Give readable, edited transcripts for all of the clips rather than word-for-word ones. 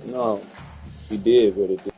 No, he did, but it did.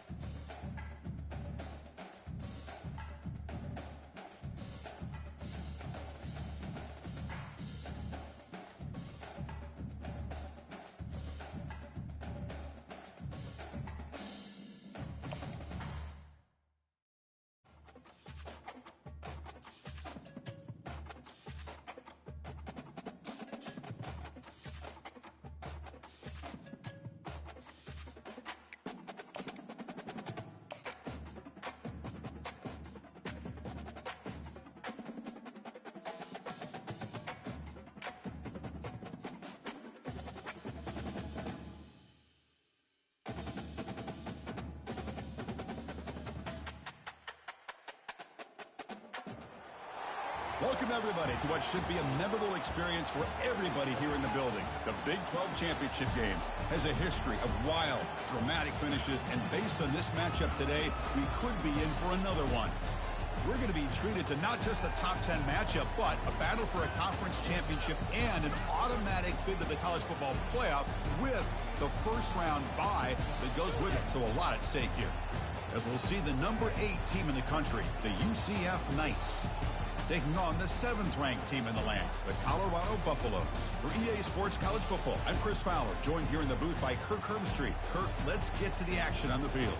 Welcome, everybody, to what should be a memorable experience for everybody here in the building. The Big 12 Championship game has a history of wild, dramatic finishes, and based on this matchup today, we could be in for another one. We're going to be treated to not just a top 10 matchup, but a battle for a conference championship and an automatic bid to the college football playoff with the first-round bye that goes with it. So a lot at stake here. As we'll see the number 8 team in the country, the UCF Knights, taking on the 7th-ranked team in the land, the Colorado Buffaloes. For EA Sports College Football, I'm Chris Fowler, joined here in the booth by Kirk Herbstreit. Kirk, let's get to the action on the field.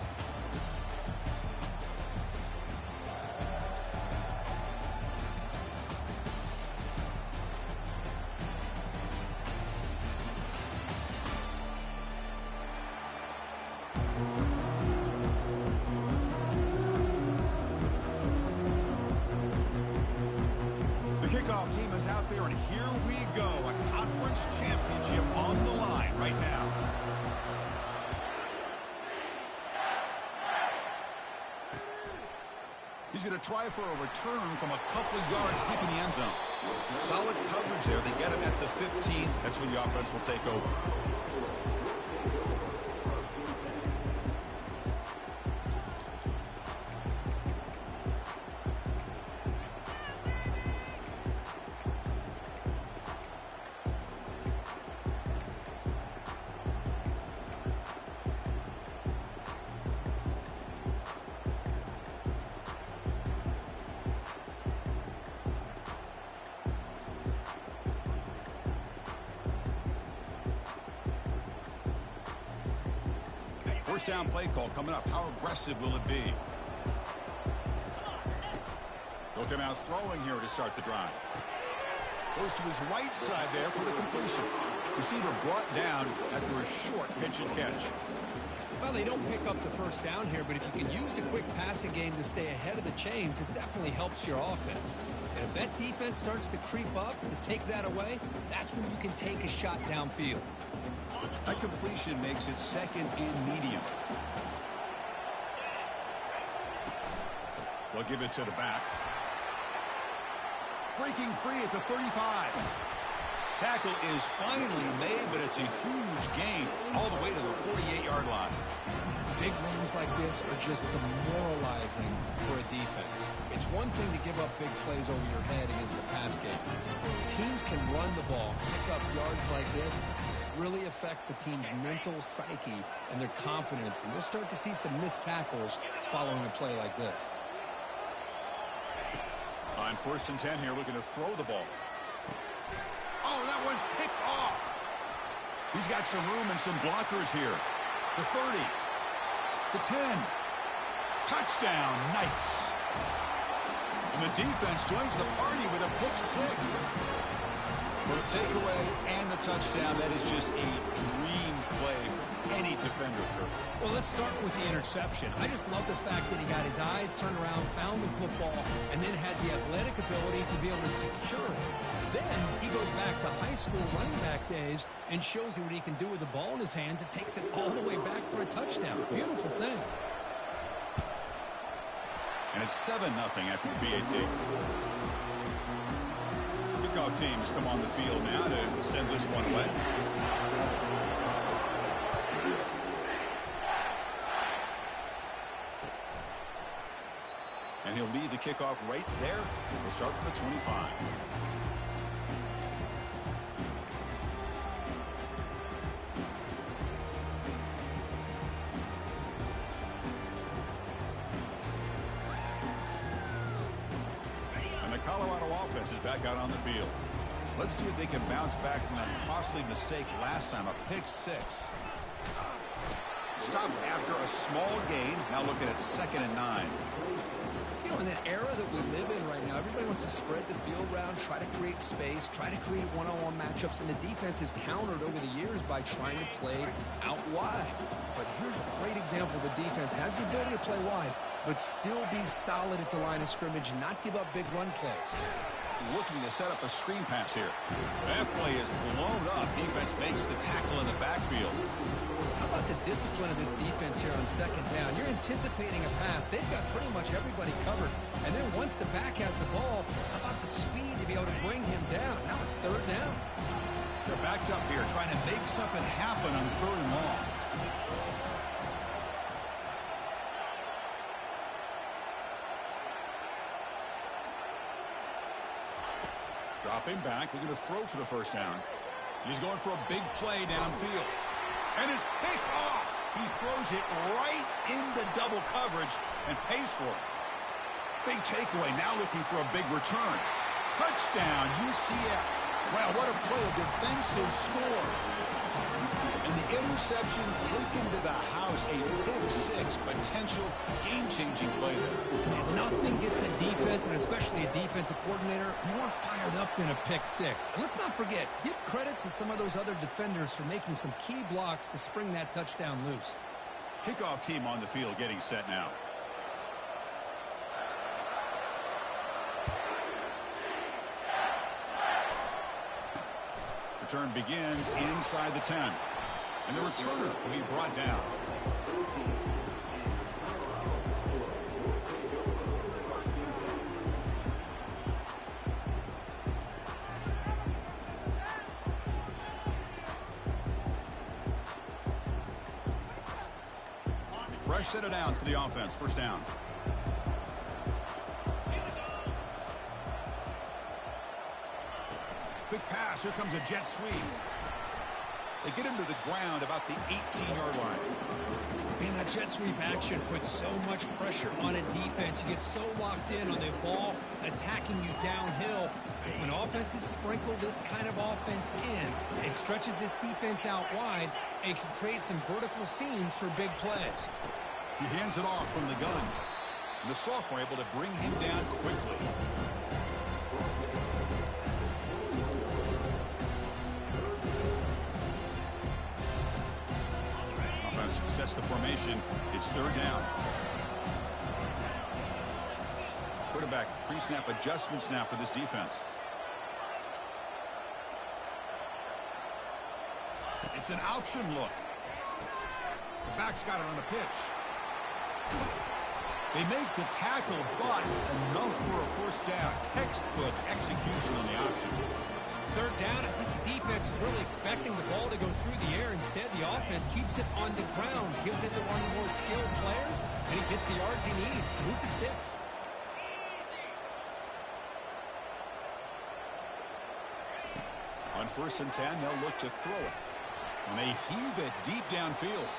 Kickoff team is out there, and here we go. A conference championship on the line right now. He's going to try for a return from a couple of yards deep in the end zone. Solid coverage there. They get him at the 15. That's where the offense will take over. First down play call coming up. How aggressive will it be? They'll come out throwing here to start the drive. Goes to his right side there for the completion. Receiver brought down after a short pitch and catch. Well, they don't pick up the first down here, but if you can use the quick passing game to stay ahead of the chains, it definitely helps your offense. And if that defense starts to creep up and take that away, that's when you can take a shot downfield. That completion makes it second and medium. They'll give it to the back. Breaking free at the 35. Tackle is finally made, but it's a huge gain all the way to the 48-yard line. Big runs like this are just demoralizing for a defense. It's one thing to give up big plays over your head against the pass game. Teams can run the ball, pick up yards like this. It really affects the team's mental psyche and their confidence, and you'll start to see some missed tackles following a play like this. On 1st and 10 here, looking to throw the ball. Oh, that one's picked off. He's got some room and some blockers here. The 30. The 10. Touchdown, Knights. And the defense joins the party with a pick 6. For the takeaway and the touchdown, that is just a dream play for any defender, Kirk. Well, let's start with the interception. I just love the fact that he got his eyes turned around, found the football, and then has the athletic ability to be able to secure it. Then he goes back to high school running back days and shows you what he can do with the ball in his hands and takes it all the way back for a touchdown. Beautiful thing. And it's 7-0 after the BAT. Kickoff teams come on the field now to send this one away. And he'll lead the kickoff right there. We'll start from the 25. And the Colorado offense is back out on the field. Let's see if they can bounce back from that costly mistake last time, a pick six. Stopped after a small gain. Now looking at 2nd and 9. You know, in that era that we live in right now, everybody wants to spread the field around, try to create space, try to create one-on-one matchups, and the defense is countered over the years by trying to play out wide. But here's a great example. The defense has the ability to play wide, but still be solid at the line of scrimmage, not give up big run plays. Looking to set up a screen pass here. That play is blown up. Defense makes the tackle in the backfield. How about the discipline of this defense here on 2nd down? You're anticipating a pass. They've got pretty much everybody covered. And then once the back has the ball, how about the speed to be able to bring him down? Now it's 3rd down. They're backed up here trying to make something happen on 3rd and long. Dropping back, looking to throw for the 1st down. He's going for a big play downfield. And it's picked off. He throws it right into double coverage and pays for it. Big takeaway, now looking for a big return. Touchdown, UCF. Wow, what a play, a defensive score. And the interception taken to the house, a pick six, potential game-changing play there. And nothing gets a defense, and especially a defensive coordinator, more fired up than a pick six. And let's not forget, give credit to some of those other defenders for making some key blocks to spring that touchdown loose. Kickoff team on the field getting set now. Return begins inside the 10. And the returner will be brought down. Fresh set of downs for the offense. 1st down. Quick pass. Here comes a jet sweep. They get him to the ground about the 18-yard line. Man, that jet sweep action puts so much pressure on a defense. You get so locked in on the ball attacking you downhill. When offenses sprinkle this kind of offense in, it stretches this defense out wide and can create some vertical seams for big plays. He hands it off from the gun. And the sophomore able to bring him down quickly. Sets the formation. It's 3rd down. Quarterback pre-snap adjustments now for this defense. It's an option look. The back's got it on the pitch. They make the tackle, but enough for a 1st down. Textbook execution on the option. 3rd down, I think the defense is really expecting the ball to go through the air. Instead, the offense keeps it on the ground, gives it to one of the more skilled players, and he gets the yards he needs to move the sticks. On 1st and 10, they'll look to throw it. And they heave it deep downfield.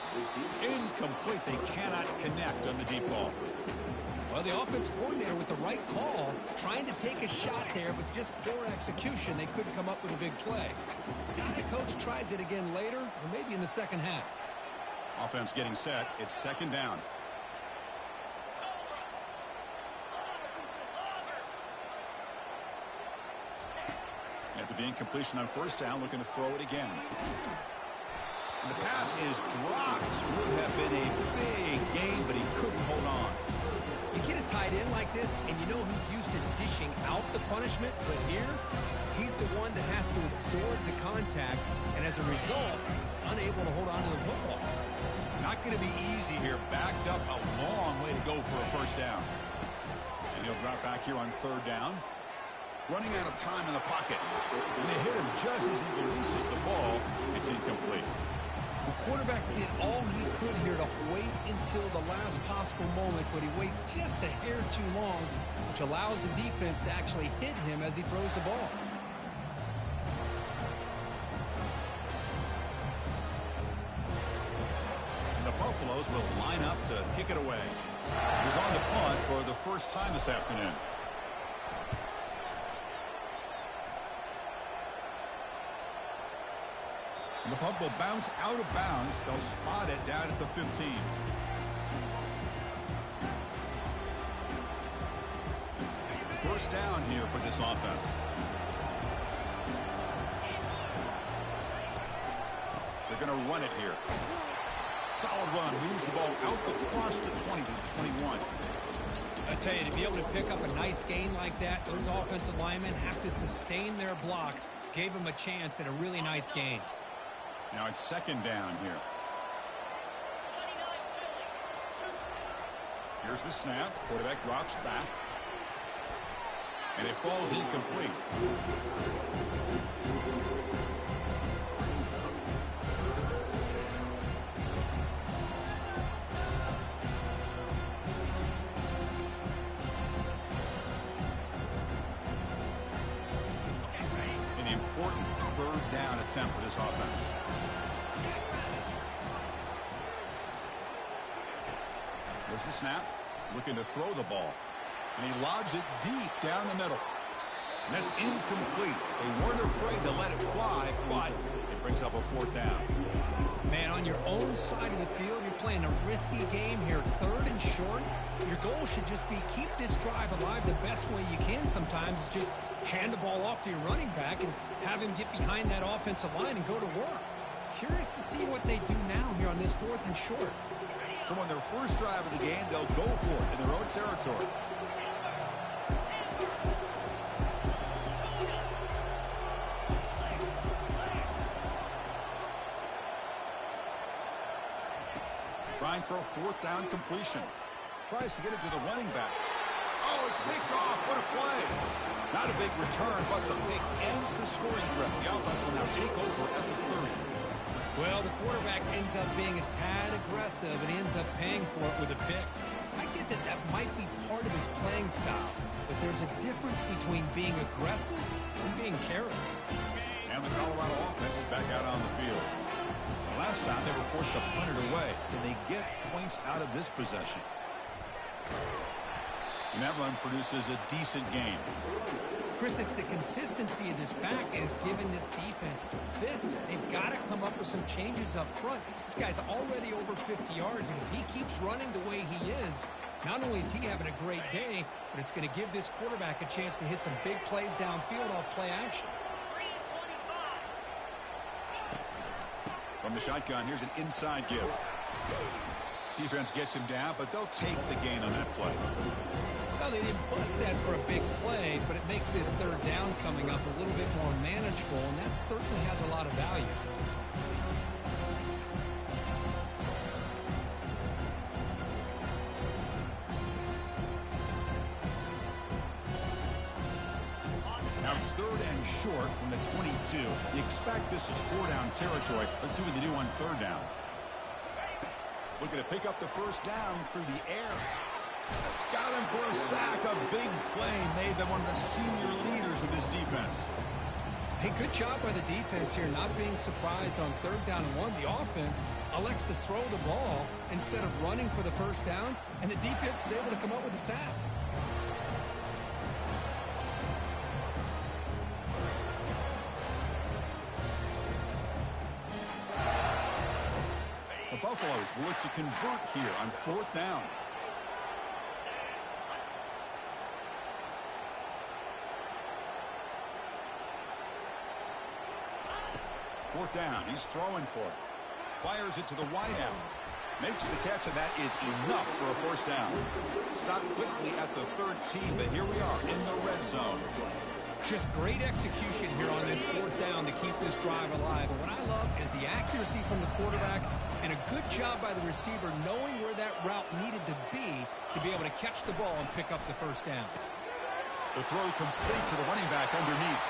Incomplete. They cannot connect on the deep ball. Well, the offense coordinator with the right call, trying to take a shot there, but just poor execution. They couldn't come up with a big play. See if the coach tries it again later, or maybe in the 2nd half. Offense getting set. It's 2nd down. After the incompletion on 1st down, looking to throw it again. And the pass is dropped. Would have been a big gain, but he couldn't hold on. You get a tight end like this, and you know he's used to dishing out the punishment, but here, he's the one that has to absorb the contact, and as a result, he's unable to hold on to the football. Not going to be easy here. Backed up a long way to go for a 1st down. And he'll drop back here on 3rd down. Running out of time in the pocket. And they hit him just as he releases the ball. It's incomplete. The quarterback did all he could here to wait until the last possible moment, but he waits just a hair too long, which allows the defense to actually hit him as he throws the ball. The Buffaloes will line up to kick it away. He's on the punt for the first time this afternoon. And the punt will bounce out of bounds. They'll spot it down at the 15. First down here for this offense. They're going to run it here. Solid run. Moves the ball out across the 20 to the 21. I tell you, to be able to pick up a nice gain like that, those offensive linemen have to sustain their blocks. Gave them a chance at a really nice gain. Now it's second down here. Here's the snap. Quarterback drops back. And it falls incomplete. An important third down attempt for this offense. There's the snap. Looking to throw the ball. And he lobs it deep down the middle. And that's incomplete. They weren't afraid to let it fly, but it brings up a fourth down. Man, on your own side of the field, you're playing a risky game here. Third and short. Your goal should just be keep this drive alive the best way you can sometimes. Is just hand the ball off to your running back and have him get behind that offensive line and go to work. Curious to see what they do now here on this fourth and short. So on their first drive of the game, they'll go for it in their own territory. Trying for a fourth down completion. Tries to get it to the running back. Oh, it's picked off. What a play. Not a big return, but the pick ends the scoring threat. The offense will now take over at the 30. Well, the quarterback ends up being a tad aggressive and ends up paying for it with a pick. I get that that might be part of his playing style, but there's a difference between being aggressive and being careless. And the Colorado offense is back out on the field. Last time they were forced to punt it away. Can they get points out of this possession? And that run produces a decent gain. Chris, it's the consistency of this back is giving this defense fits. They've got to come up with some changes up front. This guy's already over 50 yards, and if he keeps running the way he is, not only is he having a great day, but it's going to give this quarterback a chance to hit some big plays downfield off play action. From the shotgun, here's an inside give. Defense gets him down, but they'll take the gain on that play. Well, they didn't bust that for a big play, but it makes this third down coming up a little bit more manageable, and that certainly has a lot of value. Now it's third and short from the 22. You expect this is four-down territory. Let's see what they do on third down. Looking to pick up the first down through the air. Got him for a sack. A big play made them one of the senior leaders of this defense. Hey, good job by the defense here, not being surprised on third down and one. The offense elects to throw the ball instead of running for the first down, and the defense is able to come up with a sack. The Buffaloes will look to convert here on fourth down. Fourth down. He's throwing for it. Fires it to the wideout. Makes the catch, and that is enough for a first down. Stopped quickly at the 13, but here we are in the red zone. Just great execution here on this fourth down to keep this drive alive. And what I love is the accuracy from the quarterback and a good job by the receiver knowing where that route needed to be able to catch the ball and pick up the first down. The throw complete to the running back underneath.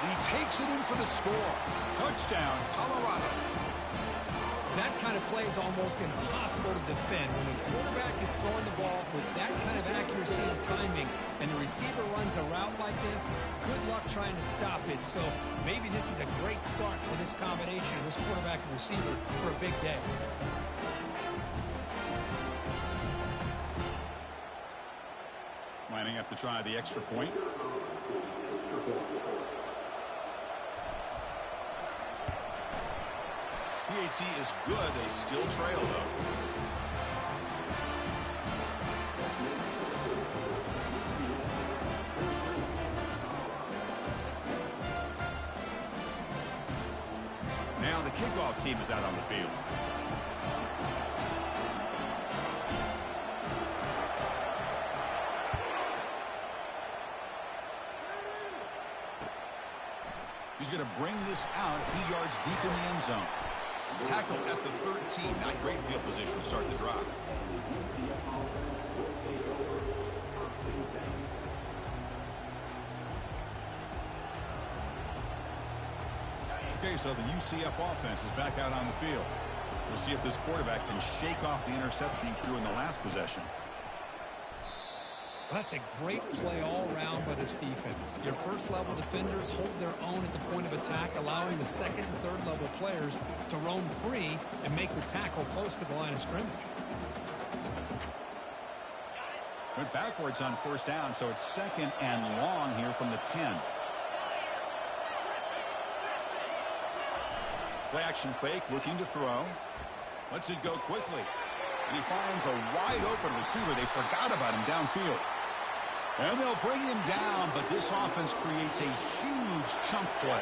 And he takes it in for the score. Touchdown, Colorado. That kind of play is almost impossible to defend. When the quarterback is throwing the ball with that kind of accuracy and timing, and the receiver runs a route like this, good luck trying to stop it. So maybe this is a great start for this combination, this quarterback and receiver, for a big day. Lining up to try the extra point. PAT is good. They still trail, though. Now the kickoff team is out on the field. He's going to bring this out a few yards deep in the end zone. Tackle at the 13. Not great field position to start the drive. Okay, so the UCF offense is back out on the field. We'll see if this quarterback can shake off the interception he threw in the last possession. That's a great play all around by this defense. Your first-level defenders hold their own at the point of attack, allowing the second and third-level players to roam free and make the tackle close to the line of scrimmage. Went backwards on first down, so it's second and long here from the 10. Play action fake, looking to throw. Lets it go quickly. And he finds a wide-open receiver. They forgot about him downfield. And they'll bring him down, but this offense creates a huge chunk play.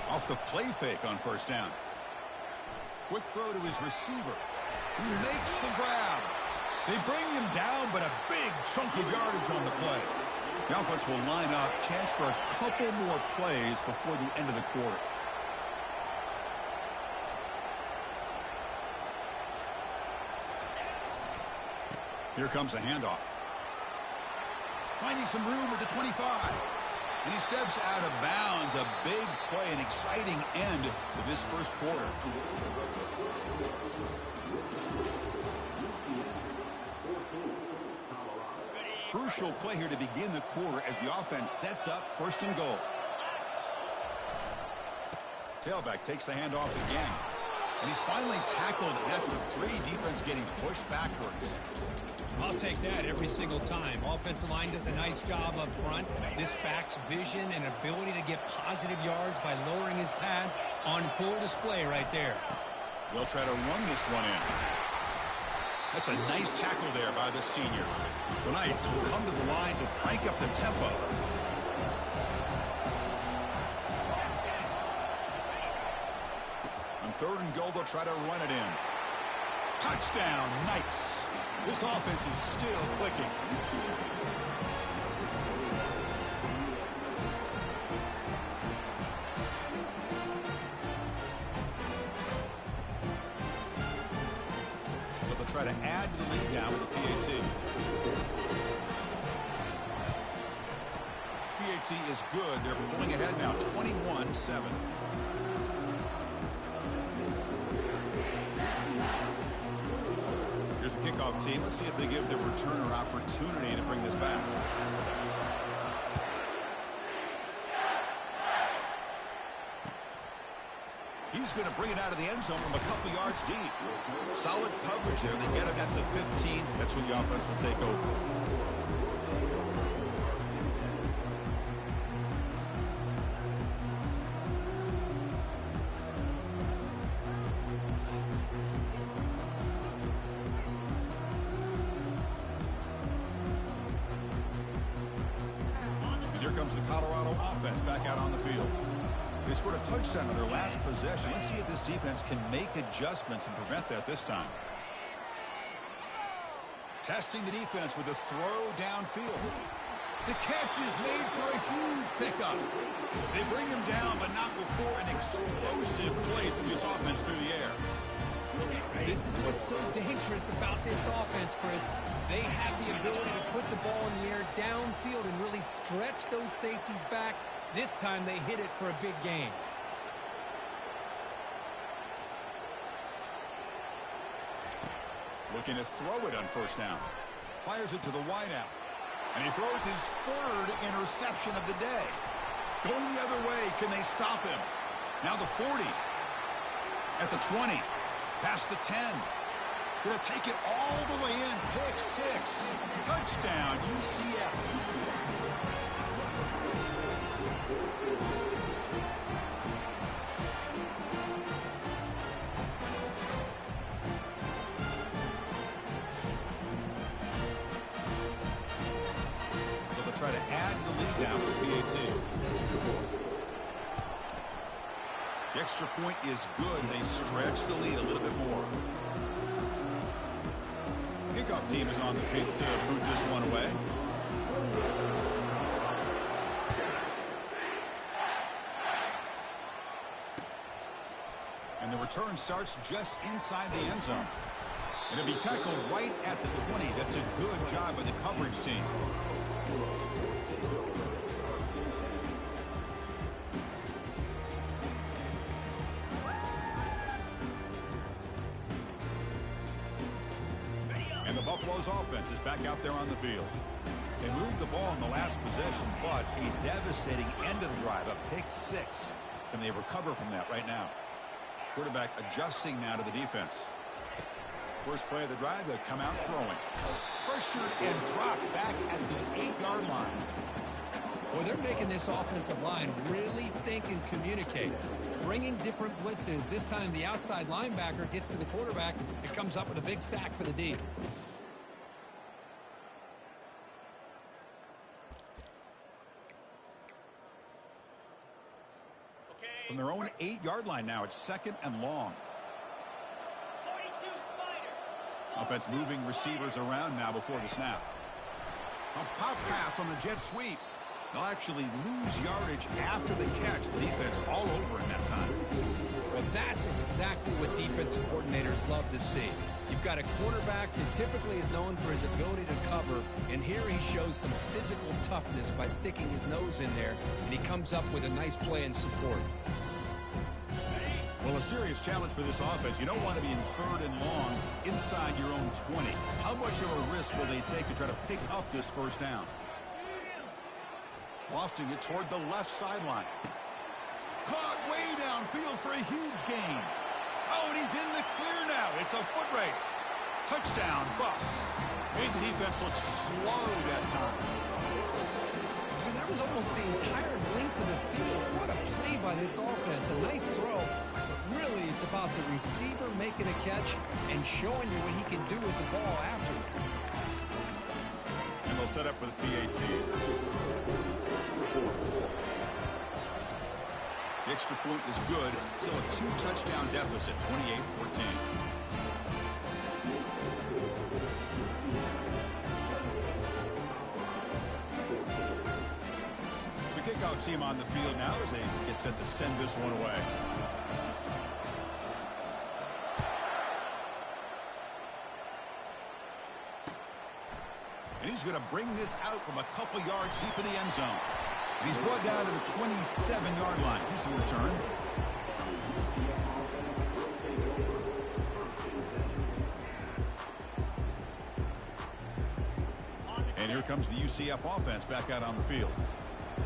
Off the play fake on first down. Quick throw to his receiver, who makes the grab. They bring him down, but a big chunk of yardage on the play. The offense will line up, chance for a couple more plays before the end of the quarter. Here comes a handoff. Finding some room at the 25. And he steps out of bounds. A big play, an exciting end to this first quarter. Crucial play here to begin the quarter as the offense sets up first and goal. Tailback takes the handoff again. And he's finally tackled at the 3. Defense getting pushed backwards. I'll take that every single time. Offensive line does a nice job up front. This back's vision and ability to get positive yards by lowering his pads on full display right there. They'll try to run this one in. That's a nice tackle there by the senior. The Knights will come to the line to crank up the tempo. On third and goal, they'll try to run it in. Touchdown, Knights. This offense is still clicking. So they'll try to add to the lead now with a PAT. PAT is good. They're pulling ahead now, 21-7. Here's the kickoff team. Let's see if they give the returner opportunity to bring this back. He's going to bring it out of the end zone from a couple yards deep. Solid coverage there. They get it at the 15. That's where the offense will take over. Comes the Colorado offense back out on the field. They scored a touchdown on their last possession. Let's see if this defense can make adjustments and prevent that this time. Testing the defense with a throw downfield. The catch is made for a huge pickup. They bring him down, but not before an explosive play through this offense through the air. This is what's so dangerous about this offense, Chris. They have the ability to put the ball in the air downfield and really stretch those safeties back This time they hit it for a big gain. Looking to throw it on first down. Fires it to the wideout. And he throws his third interception of the day. Going the other way, can they stop him? Now the 40. At the 20. Past the 10. Gonna take it all the way in. Pick 6. Touchdown, UCF. Try to add the lead now for PAT. The extra point is good. They stretch the lead a little bit more. Kickoff team is on the field to boot this one away. And the return starts just inside the end zone. And it'll be tackled right at the 20. That's a good job by the coverage team. And the Buffalo's offense is back out there on the field. They moved the ball in the last possession, but a devastating end of the drive, a pick 6. And they recover from that right now. Quarterback adjusting now to the defense. First play of the drive, they'll come out throwing. Pressured and dropped back at the 8-yard line. Well, they're making this offensive line really think and communicate. Bringing different blitzes. This time the outside linebacker gets to the quarterback and comes up with a big sack for the D. From their own 8-yard line now, it's 2nd and long. Offense moving receivers around now before the snap. A pop pass on the jet sweep. They'll actually lose yardage after the catch. The defense all over in that time. Well, that's exactly what defensive coordinators love to see. You've got a quarterback that typically is known for his ability to cover, and here he shows some physical toughness by sticking his nose in there, and he comes up with a nice play and support. Well, a serious challenge for this offense. You don't want to be in 3rd and long inside your own 20. How much of a risk will they take to try to pick up this first down? Lofting it toward the left sideline. Caught way downfield for a huge gain. Oh, and he's in the clear now. It's a foot race. Touchdown, Buffs. Made the defense look slow that time. And that was almost the entire length of the field. What a play by this offense. A nice throw. Really, it's about the receiver making a catch and showing you what he can do with the ball after it. And they'll set up for the PAT. The extra point is good. Still a 2-touchdown deficit, 28-14. The kickoff team on the field now as they get set to send this one away. And he's going to bring this out from a couple yards deep in the end zone. And he's brought down to the 27-yard line. Decent return. And here comes the UCF offense back out on the field.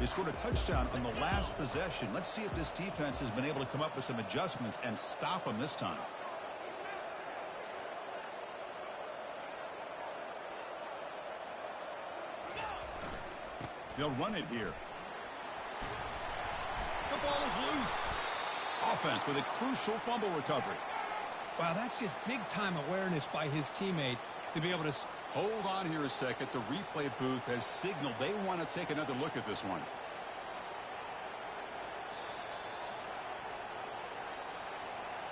They scored a touchdown on the last possession. Let's see if this defense has been able to come up with some adjustments and stop them this time. They'll run it here. The ball is loose. Offense with a crucial fumble recovery. Wow, that's just big-time awareness by his teammate to be able to... Hold on here a second. The replay booth has signaled they want to take another look at this one.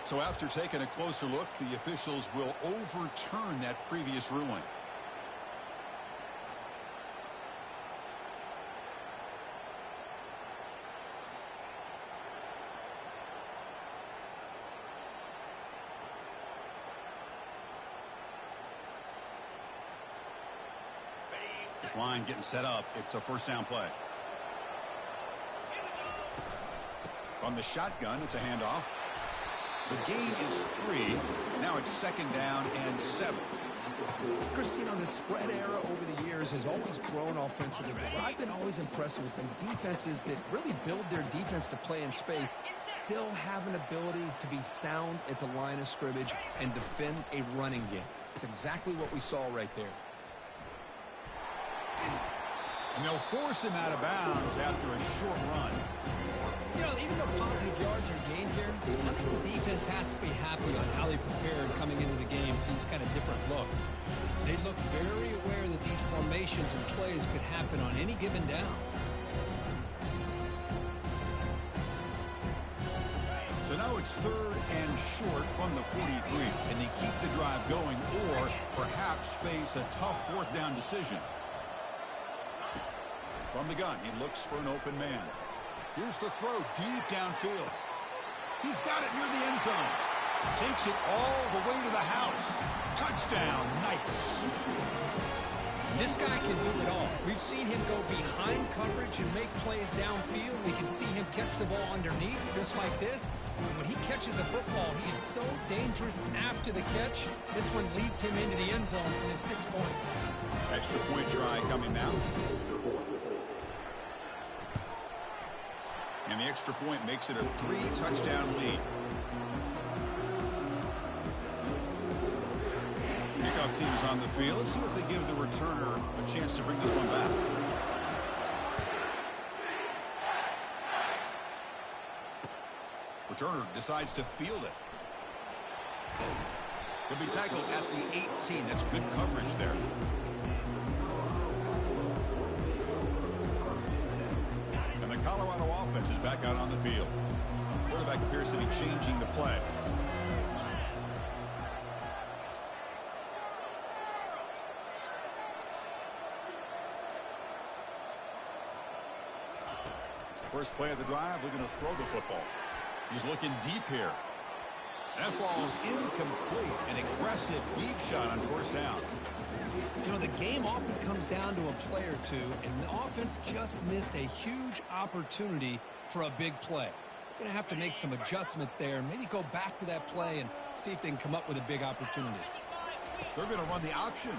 So after taking a closer look, the officials will overturn that previous ruling. This line getting set up. It's a first down play. On the shotgun, it's a handoff. The gain is 3. Now it's 2nd down and 7. Chris, you know, the spread era over the years has always grown offensively, but I've been always impressed with them defenses that really build their defense to play in space, still have an ability to be sound at the line of scrimmage and defend a running game. It's exactly what we saw right there. And they'll force him out of bounds after a short run. You know, even though positive yards are gained here, I think the defense has to be happy on how they prepared coming into the game for these kind of different looks. They looked very aware that these formations and plays could happen on any given down. So now it's 3rd and short from the 43, and they keep the drive going or perhaps face a tough 4th down decision. From the gun, he looks for an open man. Here's the throw deep downfield. He's got it near the end zone. Takes it all the way to the house. Touchdown, Knights. This guy can do it all. We've seen him go behind coverage and make plays downfield. We can see him catch the ball underneath, just like this. And when he catches a football, he is so dangerous after the catch. This one leads him into the end zone for his 6 points. Extra point try coming now. And the extra point makes it a 3-touchdown lead. Kickoff team's on the field. Let's see if they give the returner a chance to bring this one back. Returner decides to field it. He'll be tackled at the 18. That's good coverage there. And the Colorado offense is back out on the field. Quarterback appears to be changing the play. First play of the drive, looking to throw the football. He's looking deep here. That ball is incomplete. An aggressive deep shot on 1st down. You know, the game often comes down to a play or two, and the offense just missed a huge opportunity for a big play. Going to have to make some adjustments there and maybe go back to that play and see if they can come up with a big opportunity. They're going to run the option.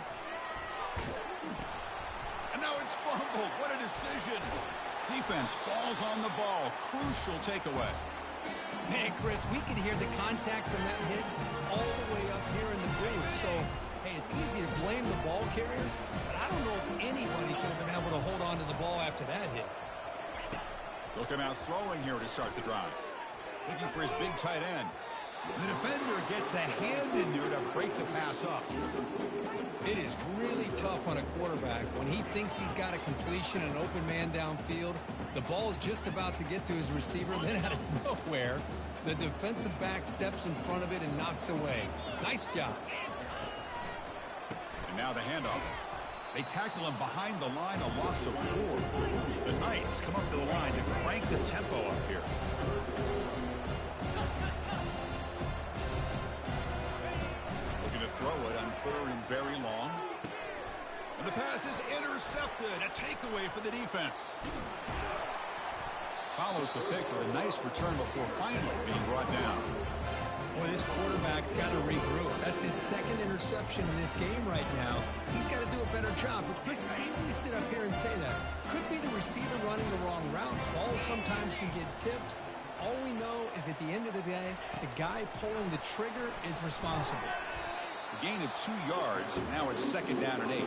And now it's fumbled. What a decision. Defense falls on the ball. Crucial takeaway. Hey, Chris, we could hear the contact from that hit all the way up here in the booth. So, hey, it's easy to blame the ball carrier, but I don't know if anybody could have been able to hold on to the ball after that hit. Looking out throwing here to start the drive. Looking for his big tight end. The defender gets a hand in there to break the pass up. It is really tough on a quarterback when he thinks he's got a completion and an open man downfield. The ball is just about to get to his receiver. Then out of nowhere, the defensive back steps in front of it and knocks away. Nice job. And now the handoff. They tackle him behind the line, a loss of 4. The Knights come up to the line to crank the tempo up here. Looking to throw it on 3rd and very long. And the pass is intercepted. A takeaway for the defense. Follows the pick with a nice return before finally being brought down. Boy, this quarterback's got to regroup. That's his 2nd interception in this game right now. He's got to do a better job. But, Chris, it's easy to sit up here and say that. Could be the receiver running the wrong route. Balls sometimes can get tipped. All we know is at the end of the day, the guy pulling the trigger is responsible. A gain of 2 yards, and now it's 2nd down and 8.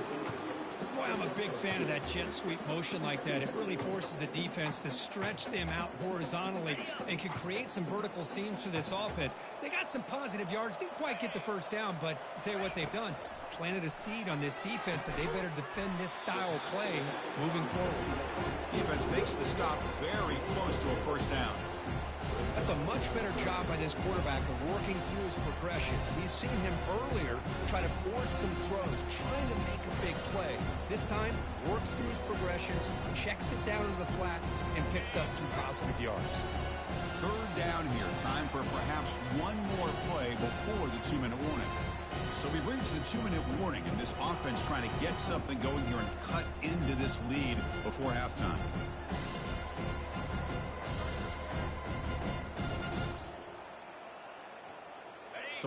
Boy, I'm a big fan of that jet sweep motion like that. It really forces a defense to stretch them out horizontally and can create some vertical seams for this offense. They got some positive yards. Didn't quite get the 1st down, but I'll tell you what they've done. Planted a seed on this defense that they better defend this style of play moving forward. Defense makes the stop very close to a 1st down. That's a much better job by this quarterback of working through his progressions. We've seen him earlier try to force some throws, trying to make a big play. This time, works through his progressions, checks it down to the flat, and picks up some positive yards. 3rd down here. Time for perhaps one more play before the 2-minute warning. So we've reached the 2-minute warning, and this offense trying to get something going here and cut into this lead before halftime.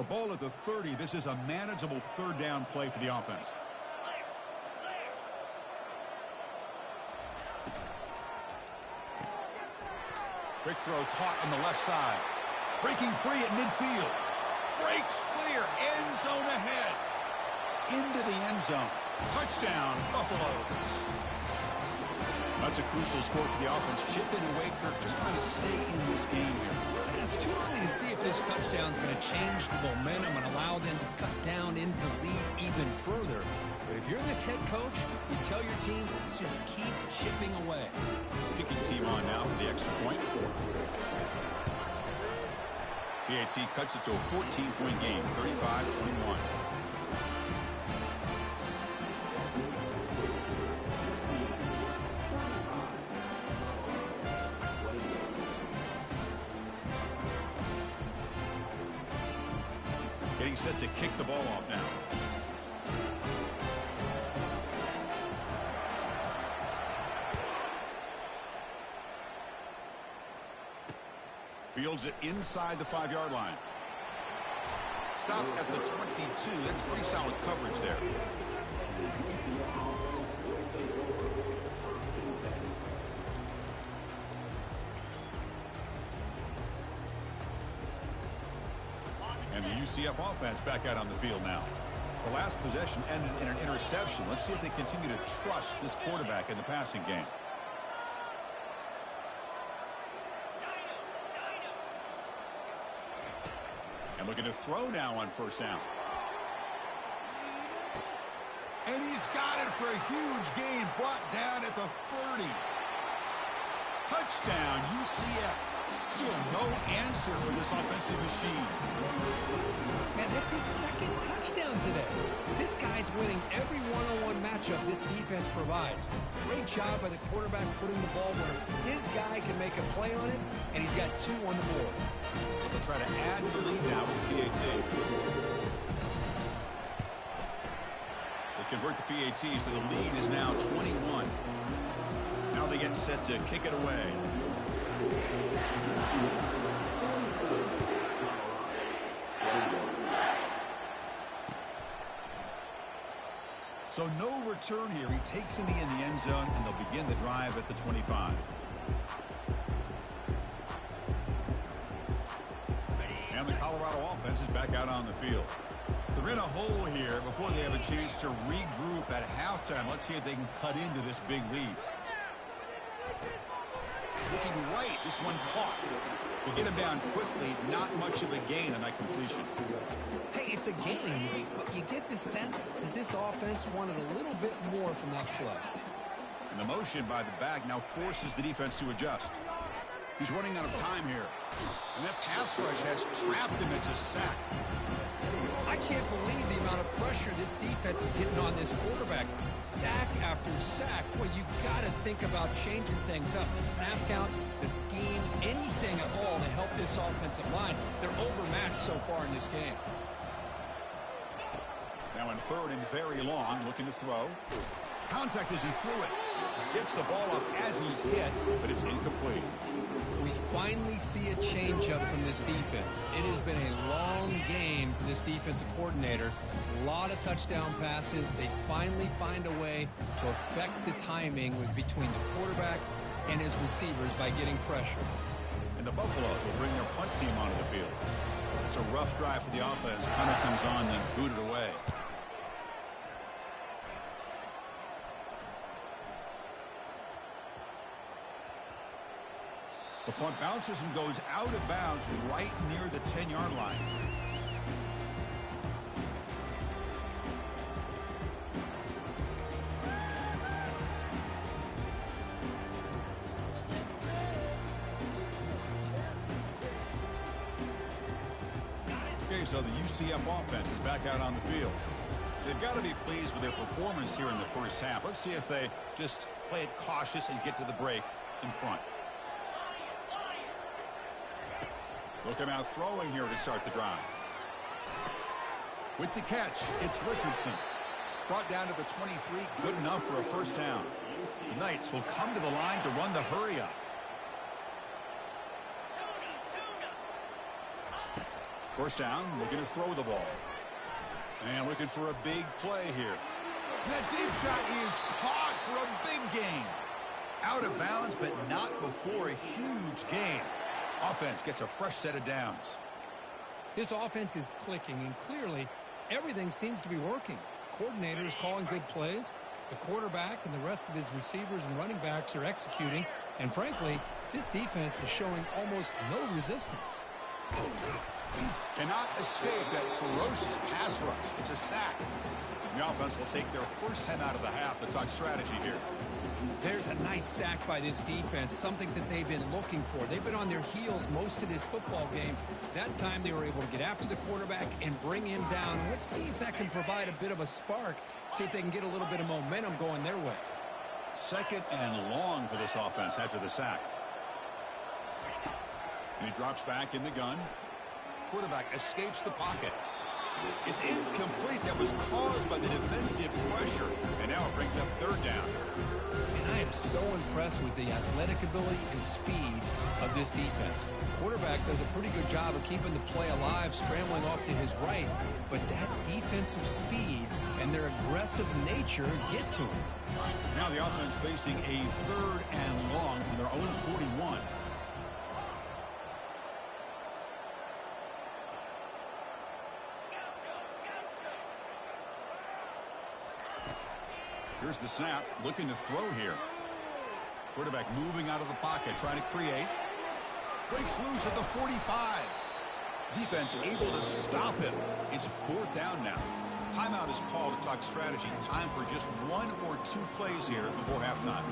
So ball at the 30. This is a manageable third down play for the offense. Quick throw caught on the left side. Breaking free at midfield. Breaks clear. End zone ahead. Into the end zone. Touchdown, Buffaloes. That's a crucial score for the offense. Chipping away, Kirk, just trying to stay in this game here. It's too early to see if this touchdown is going to change the momentum and allow them to cut down into the lead even further. But if you're this head coach, you tell your team, let's just keep chipping away. Kicking team on now for the extra point. PAT cuts it to a 14-point game, 35-21. Getting set to kick the ball off now. Fields it inside the 5-yard line. Stop at the 22. That's pretty solid coverage there. And the UCF offense back out on the field now. The last possession ended in an interception. Let's see if they continue to trust this quarterback in the passing game. And looking to throw now on first down. And he's got it for a huge gain, brought down at the 30. Touchdown, UCF. Still no answer for this offensive machine. Man, that's his second touchdown today. This guy's winning every one-on-one matchup this defense provides. Great job by the quarterback putting the ball where his guy can make a play on it, and he's got 2 on the board. They'll try to add to the lead now with the PAT. They convert the PAT, so the lead is now 21. Now they get set to kick it away. So no return here. He takes it in the end zone, and they'll begin the drive at the 25. And the Colorado offense is back out on the field. They're in a hole here before they have a chance to regroup at halftime. Let's see if they can cut into this big lead. Looking right, this one caught. They get him down quickly, not much of a gain on that completion. Hey, it's a game, but you get the sense that this offense wanted a little bit more from that play. And the motion by the back now forces the defense to adjust. He's running out of time here. And that pass rush has trapped him. It's a sack. I can't believe the amount of pressure this defense is getting on this quarterback. Sack after sack. Well, you got to think about changing things up. The snap count, the scheme, anything at all to help this offensive line. They're overmatched so far in this game. Now in third and very long, looking to throw. Contact as he threw it. Gets the ball up as he's hit, but it's incomplete. We finally see a changeup from this defense. It has been a long game for this defensive coordinator. A lot of touchdown passes. They finally find a way to affect the timing between the quarterback and his receivers by getting pressure. And the Buffaloes will bring their punt team onto the field. It's a rough drive for the offense. Punter comes on and booted away. The punt bounces and goes out of bounds right near the 10-yard line. Okay, so the UCF offense is back out on the field. They've got to be pleased with their performance here in the first half. Let's see if they just play it cautious and get to the break in front. They'll come out throwing here to start the drive. With the catch, it's Richardson. Brought down to the 23, good enough for a first down. The Knights will come to the line to run the hurry-up. First down, looking to throw the ball. And looking for a big play here. That deep shot is caught for a big gain. Out of bounds, but not before a huge gain. Offense gets a fresh set of downs. This offense is clicking, and clearly everything seems to be working. The coordinator is calling good plays. The quarterback and the rest of his receivers and running backs are executing. And frankly, this defense is showing almost no resistance. Cannot escape that ferocious pass rush. It's a sack. The offense will take their first 10 out of the half. The talk strategy here. There's a nice sack by this defense, something that they've been looking for. They've been on their heels most of this football game. That time they were able to get after the quarterback and bring him down. Let's see if that can provide a bit of a spark, see if they can get a little bit of momentum going their way. Second and long for this offense after the sack. And he drops back in the gun. Quarterback escapes the pocket. It's incomplete. That was caused by the defensive pressure. And now it brings up third down. And I am so impressed with the athletic ability and speed of this defense. The quarterback does a pretty good job of keeping the play alive, scrambling off to his right. But that defensive speed and their aggressive nature get to him. Now the offense facing a third and long from their own 41. Here's the snap, looking to throw here. Quarterback moving out of the pocket, trying to create. Breaks loose at the 45. Defense able to stop him. It's fourth down now. Timeout is called to talk strategy. Time for just one or two plays here before halftime.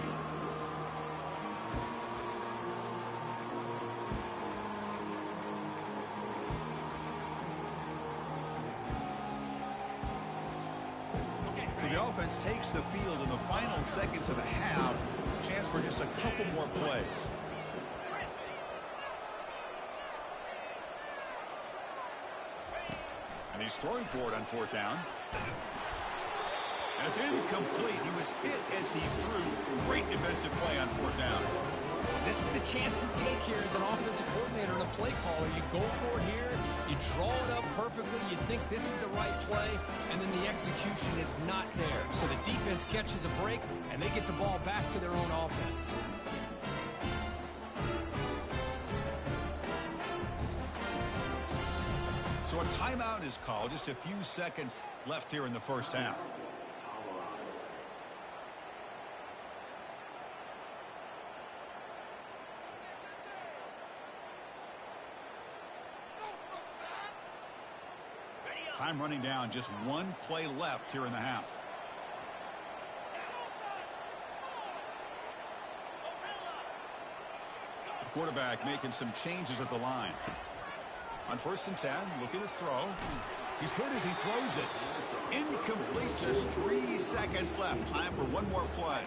So the offense takes the field in the final seconds of the half. Chance for just a couple more plays. And he's throwing for it on fourth down. And it's incomplete. He was hit as he threw. Great defensive play on fourth down. This is the chance you take here as an offensive coordinator and a play caller. You go for it here. You draw it up perfectly. You think this is the right play, and then the execution is not there. So the defense catches a break, and they get the ball back to their own offense. So a timeout is called. Just a few seconds left here in the first half. Time running down, just one play left here in the half. The quarterback making some changes at the line. On first and 10, looking to throw. He's hit as he throws it. Incomplete, just 3 seconds left. Time for one more play.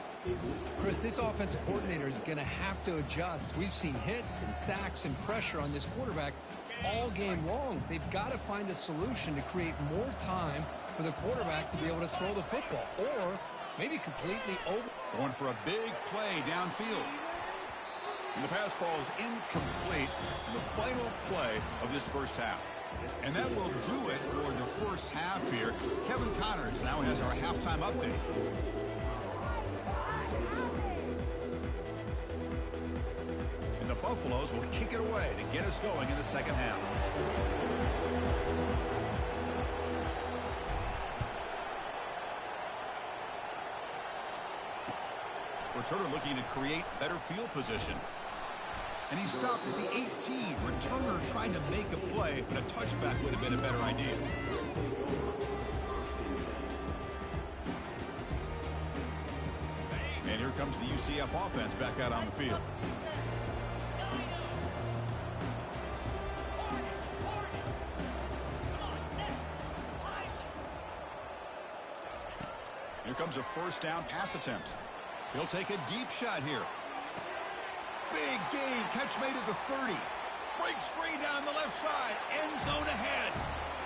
Chris, this offensive coordinator is going to have to adjust. We've seen hits and sacks and pressure on this quarterback all game long. They've got to find a solution to create more time for the quarterback to be able to throw the football, or maybe completely over. Going for a big play downfield. And the pass falls incomplete in the final play of this first half. And that will do it for the first half here. Kevin Connors now has our halftime update. And the Buffaloes will kick it away to get us going in the second half. Returner looking to create better field position. And he stopped at the 18. Returner trying to make a play, but a touchback would have been a better idea. And here comes the UCF offense back out on the field. Here comes a first down pass attempt. He'll take a deep shot here. Big gain, catch made at the 30. Breaks free down the left side, end zone ahead.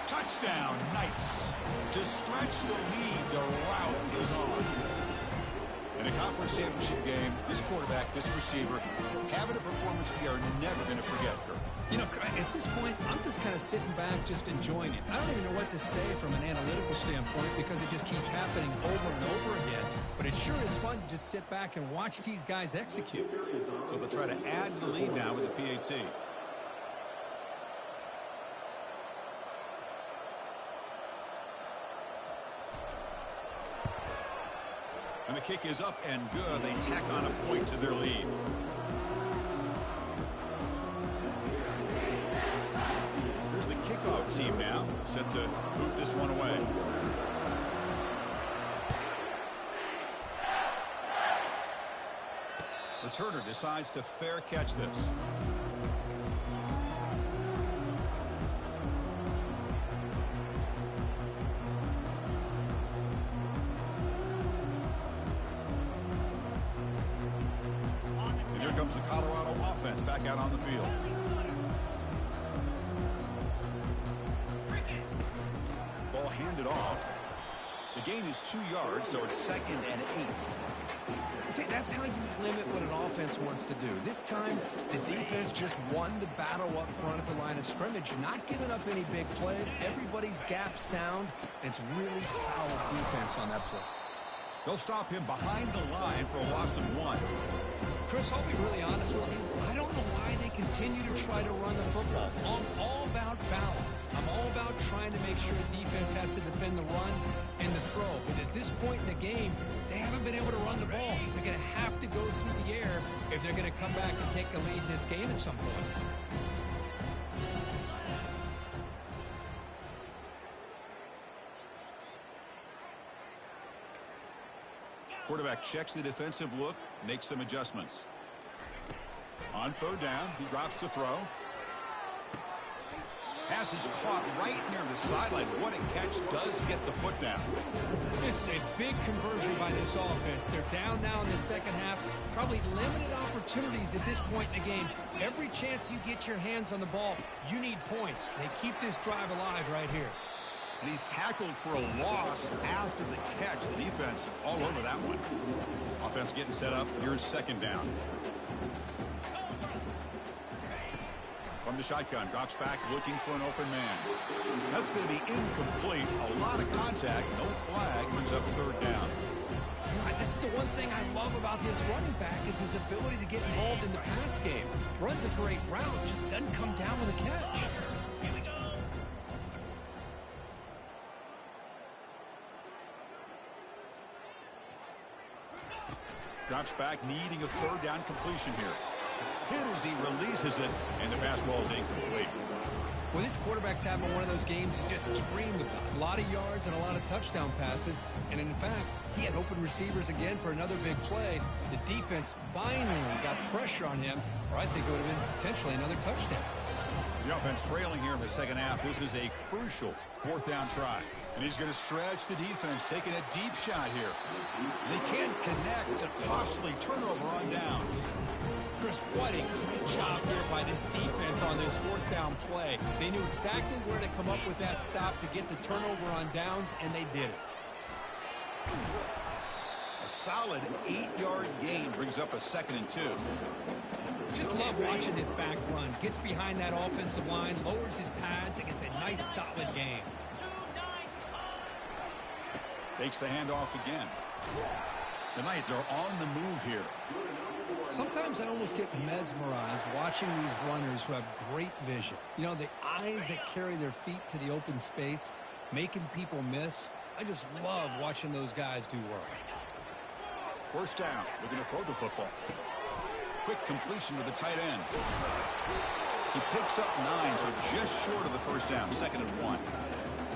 Touchdown, Knights. To stretch the lead, the route is on. In a conference championship game, this quarterback, this receiver, having a performance we are never going to forget, Kirk. You know, at this point, I'm just kind of sitting back, just enjoying it. I don't even know what to say from an analytical standpoint because it just keeps happening over and over again. But it sure is fun to just sit back and watch these guys execute. So they'll try to add to the lead now with the PAT. And the kick is up and good. They tack on a point to their lead. Here's the kickoff team now, set to move this one away. Returner decides to fair catch this. Comes the Colorado offense back out on the field. Ball handed off. The gain is 2 yards, so it's 2nd and 8. See, that's how you limit what an offense wants to do. This time, the defense just won the battle up front at the line of scrimmage, not giving up any big plays. Everybody's gap sound, and it's really solid defense on that play. They'll stop him behind the line for a loss of 1. Chris, I'll be really honest with you. I don't know why they continue to try to run the football. I'm all about balance. I'm all about trying to make sure the defense has to defend the run and the throw. But at this point in the game, they haven't been able to run the ball. They're going to have to go through the air if they're going to come back and take the lead in this game at some point. Quarterback checks the defensive look, makes some adjustments. On 3rd down, he drops to throw. Pass is caught right near the sideline. What a catch, does get the foot down. This is a big conversion by this offense. They're down now in the second half. Probably limited opportunities at this point in the game. Every chance you get your hands on the ball, you need points. They keep this drive alive right here. And he's tackled for a loss after the catch. The defense all over that one. Offense getting set up. Here's 2nd down. From the shotgun, drops back, looking for an open man. That's going to be incomplete. A lot of contact, no flag, brings up 3rd down. This is the one thing I love about this running back is his ability to get involved in the pass game. Runs a great route, just doesn't come down with a catch. Drops back, needing a 3rd down completion here. Hit as he releases it, and the pass ball is incomplete. Well, this quarterback's having one of those games you just dreamed about. A lot of yards and a lot of touchdown passes. And in fact, he had open receivers again for another big play. The defense finally got pressure on him, or I think it would have been potentially another touchdown. The offense trailing here in the second half. This is a crucial 4th down try. And he's going to stretch the defense, taking a deep shot here. They can't connect. A costly turnover on downs. Chris, what a great job here by this defense on this 4th down play. They knew exactly where to come up with that stop to get the turnover on downs, and they did it. A solid 8-yard gain brings up a 2nd and 2. Just love watching this back run. Gets behind that offensive line, lowers his pads, and gets a nice solid gain. Takes the handoff again. The Knights are on the move here. Sometimes I almost get mesmerized watching these runners who have great vision. You know, the eyes that carry their feet to the open space, making people miss. I just love watching those guys do work. 1st down. We're going to throw the football. Quick completion to the tight end. He picks up 9, so just short of the 1st down. 2nd and 1.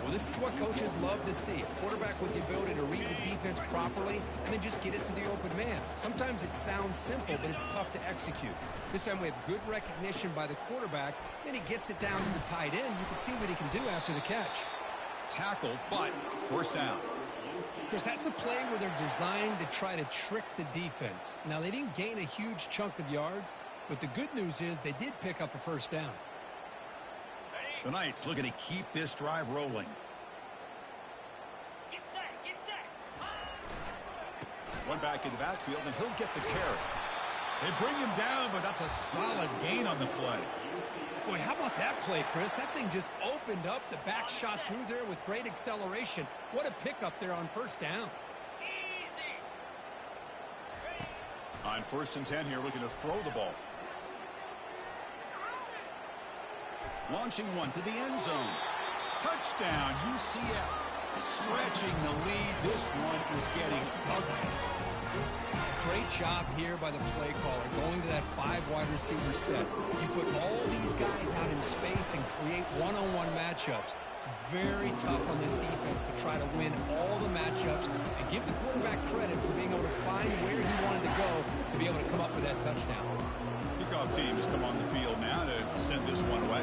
Well, this is what coaches love to see. A quarterback with the ability to read the defense properly and then just get it to the open man. Sometimes it sounds simple, but it's tough to execute. This time we have good recognition by the quarterback. Then he gets it down to the tight end. You can see what he can do after the catch. Tackle, but 1st down. Chris, that's a play where they're designed to try to trick the defense. Now, they didn't gain a huge chunk of yards, but the good news is they did pick up a 1st down. The Knights looking to keep this drive rolling. Get set, get set. One back in the backfield, and he'll get the carry. They bring him down, but that's a solid gain on the play. Boy, how about that play, Chris? That thing just opened up. The back shot through there with great acceleration. What a pickup there on first down. On 1st and 10 here, looking to throw the ball. Launching one to the end zone. Touchdown, UCF. Stretching the lead. This one is getting ugly. Great job here by the play caller, going to that 5 wide receiver set. You put all these guys out in space and create one-on-one matchups. It's very tough on this defense to try to win all the matchups and give the quarterback credit for being able to find where he wanted to go to be able to come up with that touchdown. Kickoff team has come on the field now to send this one away.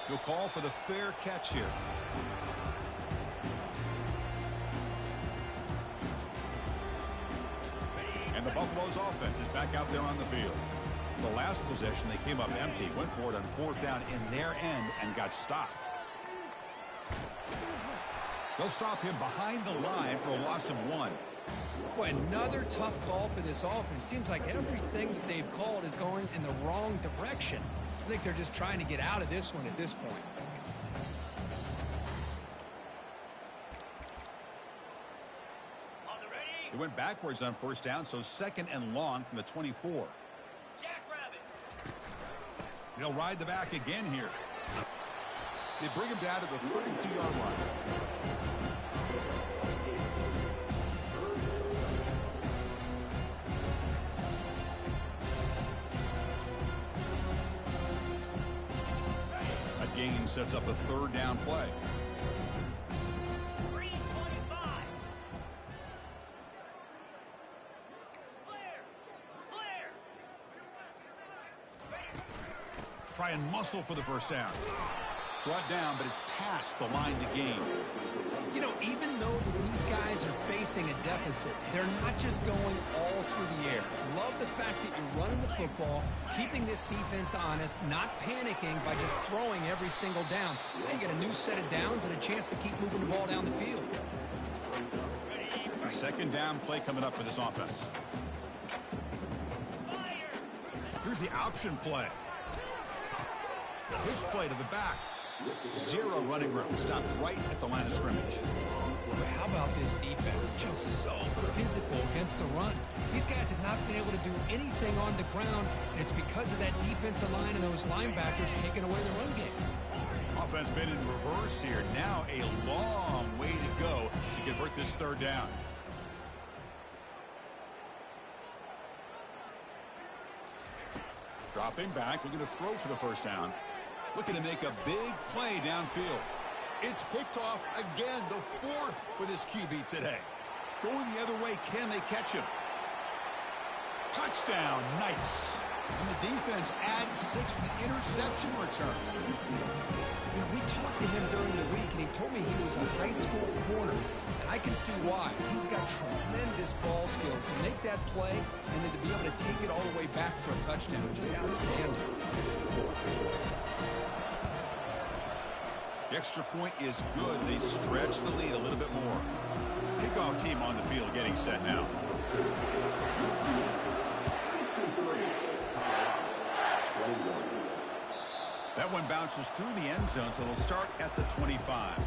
He'll call for the fair catch here. And the Buffalo's offense is back out there on the field. The last possession, they came up empty, went for it on 4th down in their end and got stopped. They'll stop him behind the line for a loss of 1. Boy, another tough call for this offense. Seems like everything that they've called is going in the wrong direction. I think they're just trying to get out of this one at this point. He went backwards on 1st down, so 2nd and long from the 24. They'll ride the back again here. They bring him down to the 32-yard line. A gain sets up a 3rd down play. Try and muscle for the 1st down. Brought down, but it's past the line to gain. You know, even though these guys are facing a deficit, they're not just going all through the air. Love the fact that you're running the football, keeping this defense honest, not panicking by just throwing every single down. Now you get a new set of downs and a chance to keep moving the ball down the field. 2nd down play coming up for this offense. Here's the option play. Pitch play to the back. 0 running room. Stopped right at the line of scrimmage. But how about this defense? Just so physical against the run. These guys have not been able to do anything on the ground, and it's because of that defensive line and those linebackers taking away the run game. Offense been in reverse here. Now a long way to go to convert this 3rd down. Dropping back, looking to throw for the 1st down. Looking to make a big play downfield. It's picked off again, the 4th for this QB today. Going the other way, can they catch him? Touchdown, nice. And the defense adds 6 with the interception return. You know, we talked to him during the week, and he told me he was a high school corner. And I can see why. He's got tremendous ball skills to make that play and then to be able to take it all the way back for a touchdown. Just outstanding. The extra point is good. They stretch the lead a little bit more. Kickoff team on the field getting set now. That one bounces through the end zone, so they'll start at the 25.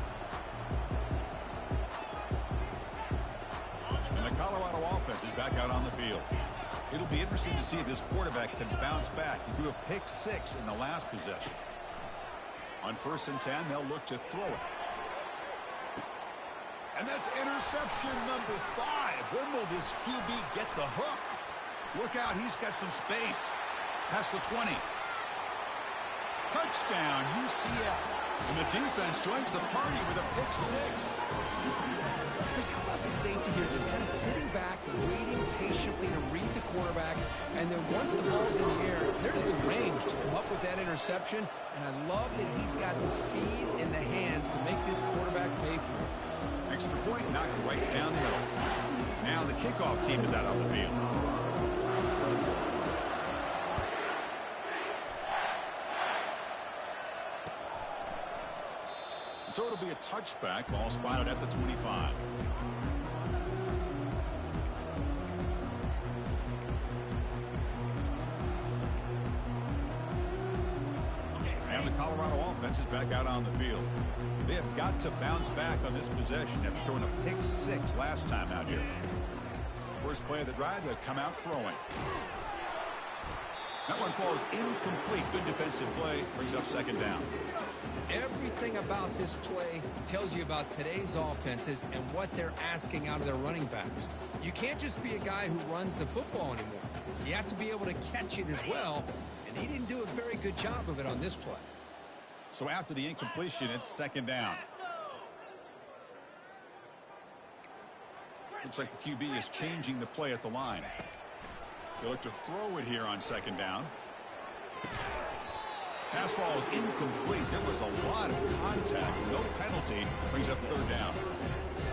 And the Colorado offense is back out on the field. It'll be interesting to see if this quarterback can bounce back. He threw a pick-6 in the last possession. On 1st and 10, they'll look to throw it. And that's interception number 5. When will this QB get the hook? Look out, he's got some space. Past the 20. Touchdown, UCF. And the defense joins the party with a pick-6. Chris, how about the safety here? Just kind of sitting back, waiting patiently to read the quarterback, and then once the ball's in the air, there's the range to come up with that interception, and I love that he's got the speed in the hands to make this quarterback pay for it. Extra point knocked right down the middle. Now the kickoff team is out on the field. So it'll be a touchback, ball spotted at the 25. And the Colorado offense is back out on the field. They have got to bounce back on this possession after throwing a pick 6 last time out here. First play of the drive, they'll come out throwing. That one falls incomplete. Good defensive play. Brings up second down. Everything about this play tells you about today's offenses and what they're asking out of their running backs. You can't just be a guy who runs the football anymore. You have to be able to catch it as well, and he didn't do a very good job of it on this play. So after the incompletion, it's second down. Looks like the QB is changing the play at the line. They look to throw it here on second down. Pass ball is incomplete. There was a lot of contact. No penalty. Brings up third down.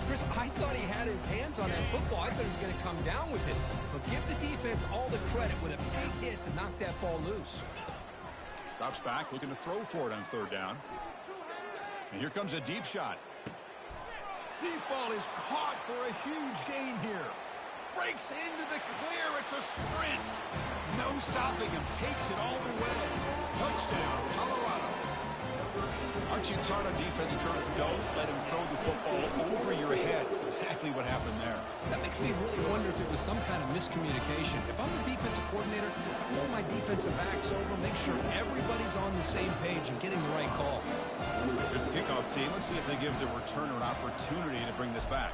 Chris, I thought he had his hands on that football. I thought he was going to come down with it. But give the defense all the credit with a big hit to knock that ball loose. Drops back, looking to throw for it on third down. And here comes a deep shot. Deep ball is caught for a huge gain here. Breaks into the clear. It's a sprint. No stopping him. Takes it all the way. Touchdown, Colorado. Archie Tarta defense current. Don't let him throw the football over your head. Exactly what happened there. That makes me really wonder if it was some kind of miscommunication. If I'm the defensive coordinator, I pull my defensive backs over, make sure everybody's on the same page and getting the right call. There's the kickoff team. Let's see if they give the returner an opportunity to bring this back.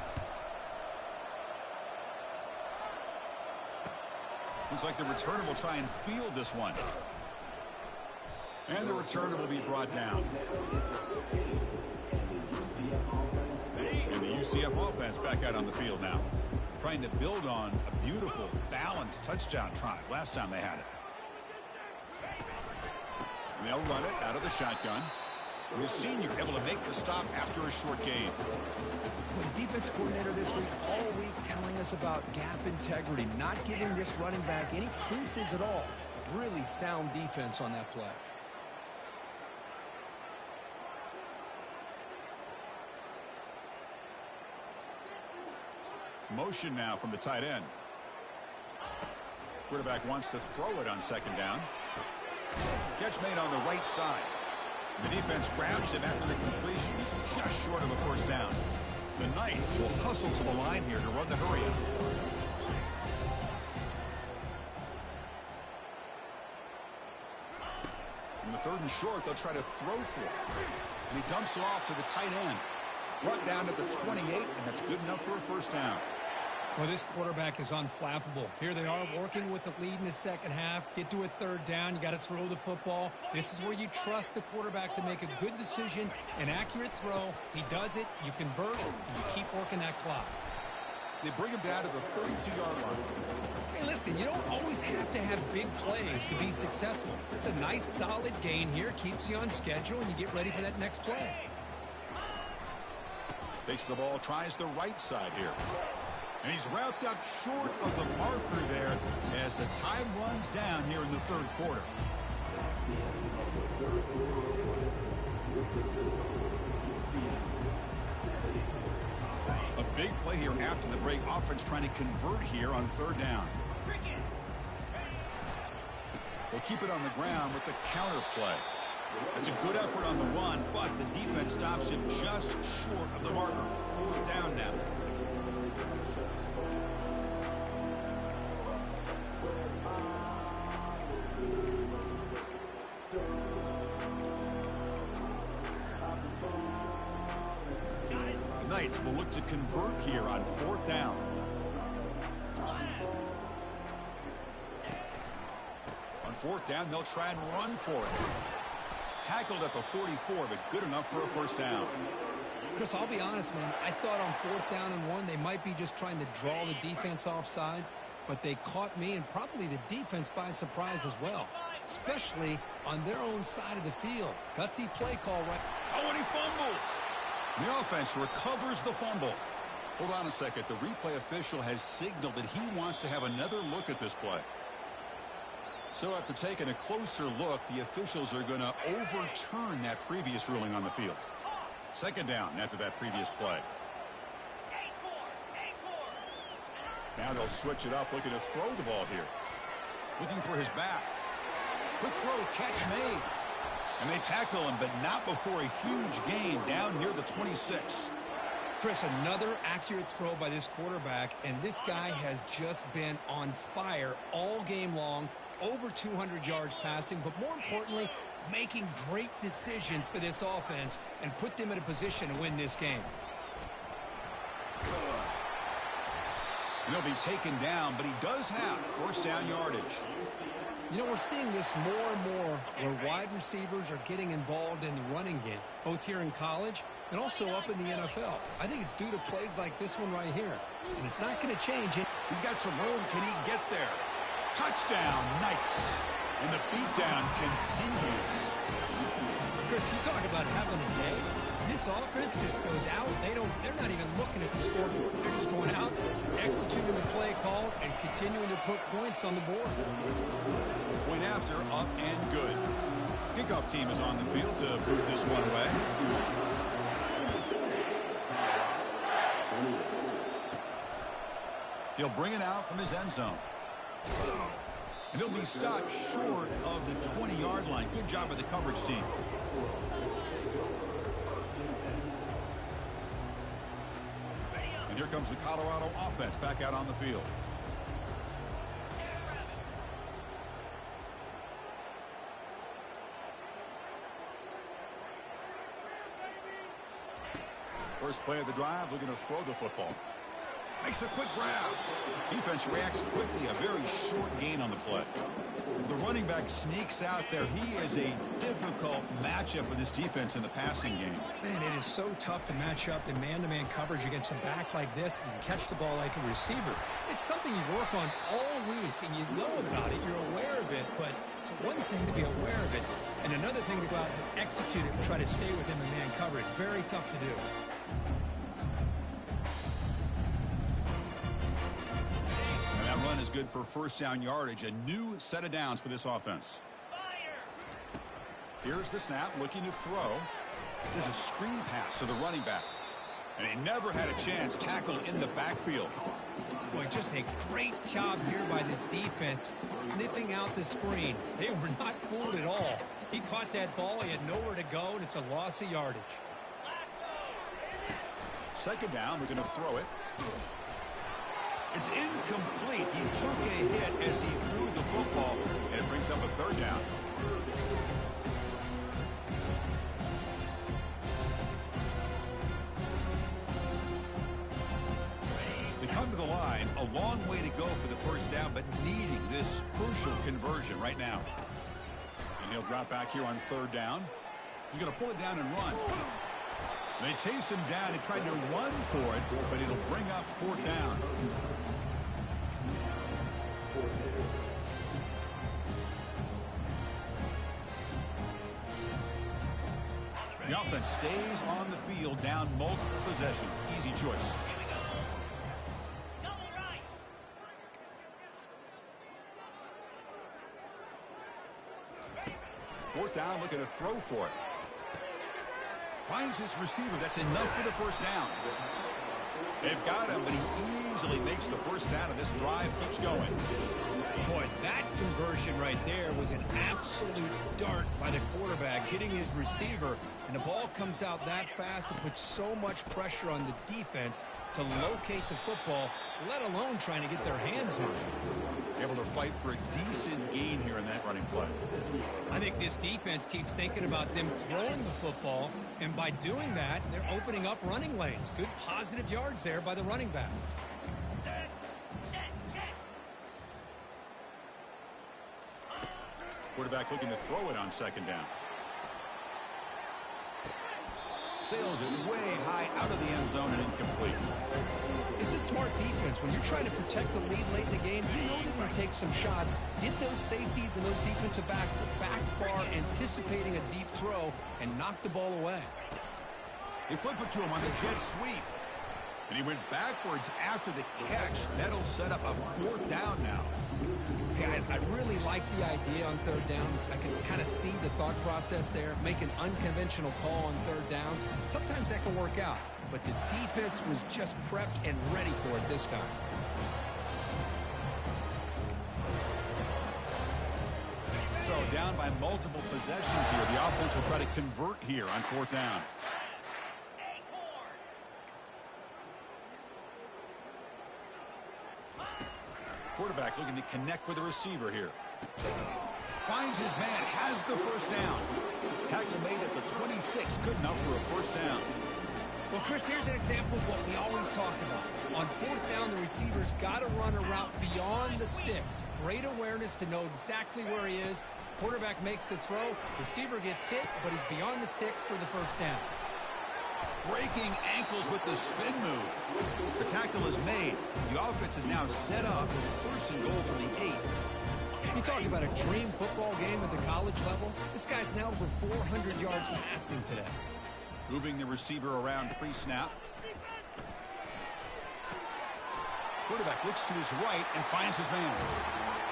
Looks like the returner will try and field this one. And the returner will be brought down. And the UCF offense back out on the field now. Trying to build on a beautiful, balanced touchdown drive last time they had it. And they'll run it out of the shotgun. And the senior able to make the stop after a short gain. Well, the defense coordinator this week, all week telling us about gap integrity, not giving this running back any creases at all. Really sound defense on that play. Motion now from the tight end. Quarterback wants to throw it on second down. Catch made on the right side. The defense grabs him after the completion. He's just short of a first down. The Knights will hustle to the line here to run the hurry up. From the third and short, they'll try to throw for it. And he dumps it off to the tight end. Brought down at the 28, and that's good enough for a first down. Well, this quarterback is unflappable. Here they are working with the lead in the second half. Get to a third down. You got to throw the football. This is where you trust the quarterback to make a good decision, an accurate throw. He does it. You convert, and you keep working that clock. They bring him down to the 32-yard line. Hey, listen, you don't always have to have big plays to be successful. It's a nice, solid gain here. Keeps you on schedule, and you get ready for that next play. Takes the ball, tries the right side here. And he's wrapped up short of the marker there as the time runs down here in the third quarter. A big play here after the break. Offense trying to convert here on third down. They'll keep it on the ground with the counter play. It's a good effort on the run, but the defense stops him just short of the marker. Fourth down now. The Knights will look to convert here on fourth down. On fourth down, they'll try and run for it. Tackled at the 44, but good enough for a first down. Chris, I'll be honest, man. I thought on fourth down and one, they might be just trying to draw the defense off sides, but they caught me and probably the defense by surprise as well, especially on their own side of the field. Gutsy play call right. Oh, and he fumbles. The offense recovers the fumble. Hold on a second. The replay official has signaled that he wants to have another look at this play. So after taking a closer look, the officials are going to overturn that previous ruling on the field. Second down after that previous play. Now they'll switch it up, looking to throw the ball here. Looking for his back. Quick throw, catch made. And they tackle him, but not before a huge gain down near the 26. Chris, another accurate throw by this quarterback, and this guy has just been on fire all game long. Over 200 yards passing, but more importantly, making great decisions for this offense and put them in a position to win this game. And he'll be taken down, but he does have first down yardage. You know, we're seeing this more and more where wide receivers are getting involved in the running game, both here in college and also up in the NFL. I think it's due to plays like this one right here, and it's not going to change it. He's got some room. Can he get there? Touchdown, nice. And the beatdown continues. Chris, you talk about having a day. This offense just goes out. They're not even looking at the scoreboard. They're just going out, executing the play call, and continuing to put points on the board. Point after, up and good. Kickoff team is on the field to boot this one away. He'll bring it out from his end zone. And he'll be stopped short of the 20-yard line. Good job by the coverage team. And here comes the Colorado offense back out on the field. First play of the drive, looking to throw the football. Makes a quick grab. Defense reacts quickly. A very short gain on the play. The running back sneaks out there. He is a difficult matchup for this defense in the passing game. Man, it is so tough to match up in man-to-man coverage against a back like this and catch the ball like a receiver. It's something you work on all week, and you know about it. You're aware of it, but it's one thing to be aware of it, and another thing to go out and execute it and try to stay within the man coverage. Very tough to do. Run is good for first down yardage. A new set of downs for this offense. Here's the snap, looking to throw. There's a screen pass to the running back. And he never had a chance tackled in the backfield. Boy, just a great job here by this defense, sniffing out the screen. They were not fooled at all. He caught that ball, he had nowhere to go, and it's a loss of yardage. Second down, we're going to throw it. It's incomplete. He took a hit as he threw the football, and it brings up a third down. They come to the line, a long way to go for the first down, but needing this crucial conversion right now. And he'll drop back here on third down. He's going to pull it down and run. They chase him down. He tried to run for it, but it'll bring up fourth down. The offense stays on the field, down multiple possessions. Easy choice. Fourth down, looking to throw for it. Finds his receiver. That's enough for the first down. They've got him, but he easily makes the first down, and this drive keeps going. Boy, that conversion right there was an absolute dart by the quarterback, hitting his receiver, and the ball comes out that fast to put so much pressure on the defense to locate the football, let alone trying to get their hands on it. Able to fight for a decent gain here in that running play. I think this defense keeps thinking about them throwing the football, and by doing that, they're opening up running lanes. Good positive yards there by the running back. Quarterback looking to throw it on second down. Sails it way high out of the end zone and incomplete. This is smart defense. When you're trying to protect the lead late in the game, you know they're going to take some shots. Get those safeties and those defensive backs back far, anticipating a deep throw, and knock the ball away. They flip it to him on the jet sweep. And he went backwards after the catch. That'll set up a 4th down now. Yeah, I really like the idea on 3rd down. I can kind of see the thought process there. Make an unconventional call on 3rd down. Sometimes that can work out. But the defense was just prepped and ready for it this time. So down by multiple possessions here. The offense will try to convert here on 4th down. Quarterback looking to connect with the receiver here. Finds his man, has the 1st down. Tackle made at the 26, good enough for a 1st down. Well, Chris, here's an example of what we always talk about. On 4th down, the receiver's got to run a route beyond the sticks. Great awareness to know exactly where he is. Quarterback makes the throw. Receiver gets hit, but he's beyond the sticks for the 1st down. Breaking ankles with the spin move. The tackle is made. The offense is now set up with a 1st and goal from the 8. You talk about a dream football game at the college level. This guy's now over 400 yards passing today. Moving the receiver around pre-snap. Quarterback looks to his right and finds his man.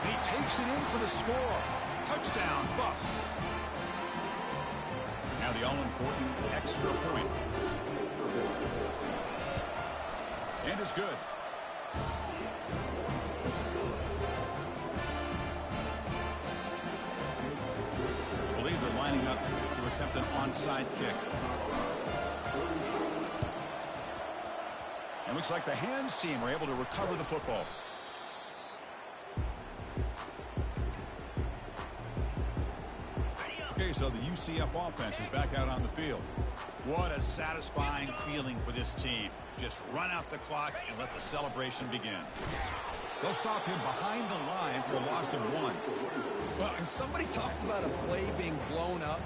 And he takes it in for the score. Touchdown, Buffs. Now the all-important extra point. And it's good. I believe they're lining up to attempt an onside kick. And looks like the hands team are able to recover the football. Okay, so the UCF offense is back out on the field. What a satisfying feeling for this team. Just run out the clock and let the celebration begin. They'll stop him behind the line for a loss of 1. Well, if somebody talks about a play being blown up,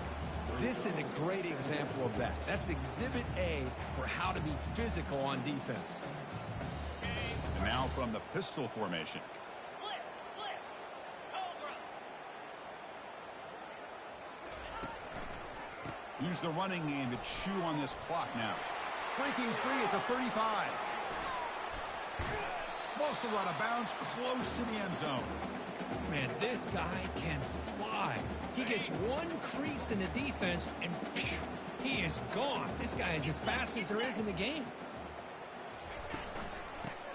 this is a great example of that. That's Exhibit A for how to be physical on defense. And now from the pistol formation. Use the running game to chew on this clock now. Breaking free at the 35. Muscle out of bounds close to the end zone. Man, this guy can fly. He gets one crease in the defense, and phew, he is gone. This guy is as fast as there is in the game.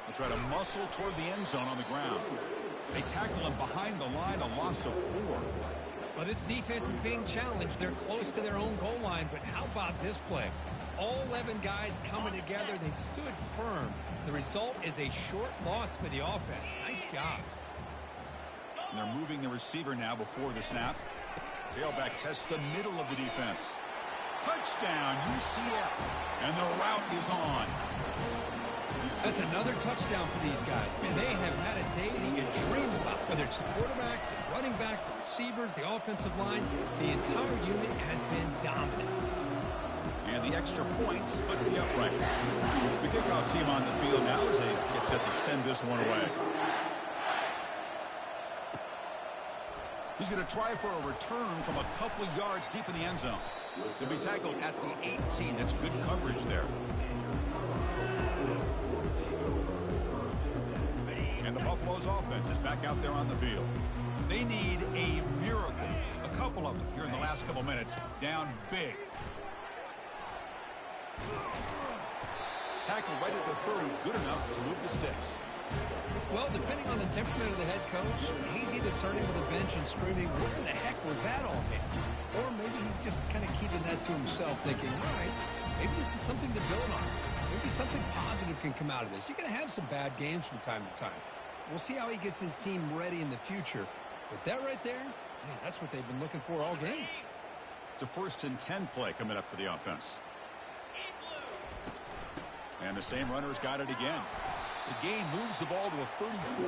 They'll try to muscle toward the end zone on the ground. They tackle him behind the line, a loss of 4. Well, this defense is being challenged. They're close to their own goal line, but how about this play? All 11 guys coming together. They stood firm. The result is a short loss for the offense. Nice job. And they're moving the receiver now before the snap. Tailback tests the middle of the defense. Touchdown, UCF. And the route is on. That's another touchdown for these guys. And they have had a day that you dream about. Whether it's the quarterback, the running back, the receivers, the offensive line, the entire unit has been dominant. And the extra point splits the uprights. The kickoff team on the field now as they get set to send this one away. He's going to try for a return from a couple of yards deep in the end zone. He'll be tackled at the 18. That's good coverage there. And the Buffalo's offense is back out there on the field. They need a miracle. A couple of them here in the last couple minutes. Down big. Tackle right at the 30. Good enough to move the sticks. Well, depending on the temperament of the head coach, he's either turning to the bench and screaming, where the heck was that all hit? Or maybe he's just kind of keeping that to himself, thinking, all right, maybe this is something to build on. Maybe something positive can come out of this. You're going to have some bad games from time to time. We'll see how he gets his team ready in the future. But that right there, man, that's what they've been looking for all game. It's a 1st and 10 play coming up for the offense. And the same runner's got it again. The gain moves the ball to a 34.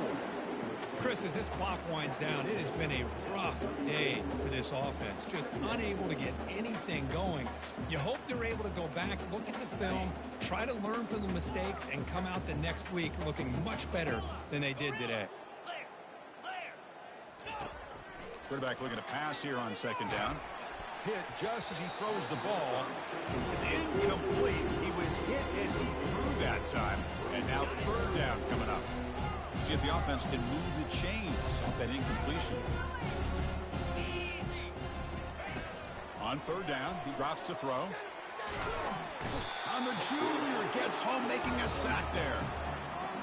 Chris, as this clock winds down, it has been a rough day for this offense. Just unable to get anything going. You hope they're able to go back, look at the film, try to learn from the mistakes, and come out the next week looking much better than they did today. Quarterback looking to pass here on 2nd down. Hit just as he throws the ball. It's incomplete. He was was hit as he threw that time. And now third down coming up. See if the offense can move the chains off that incompletion. On third down, he drops to throw. On the junior, gets home making a sack there.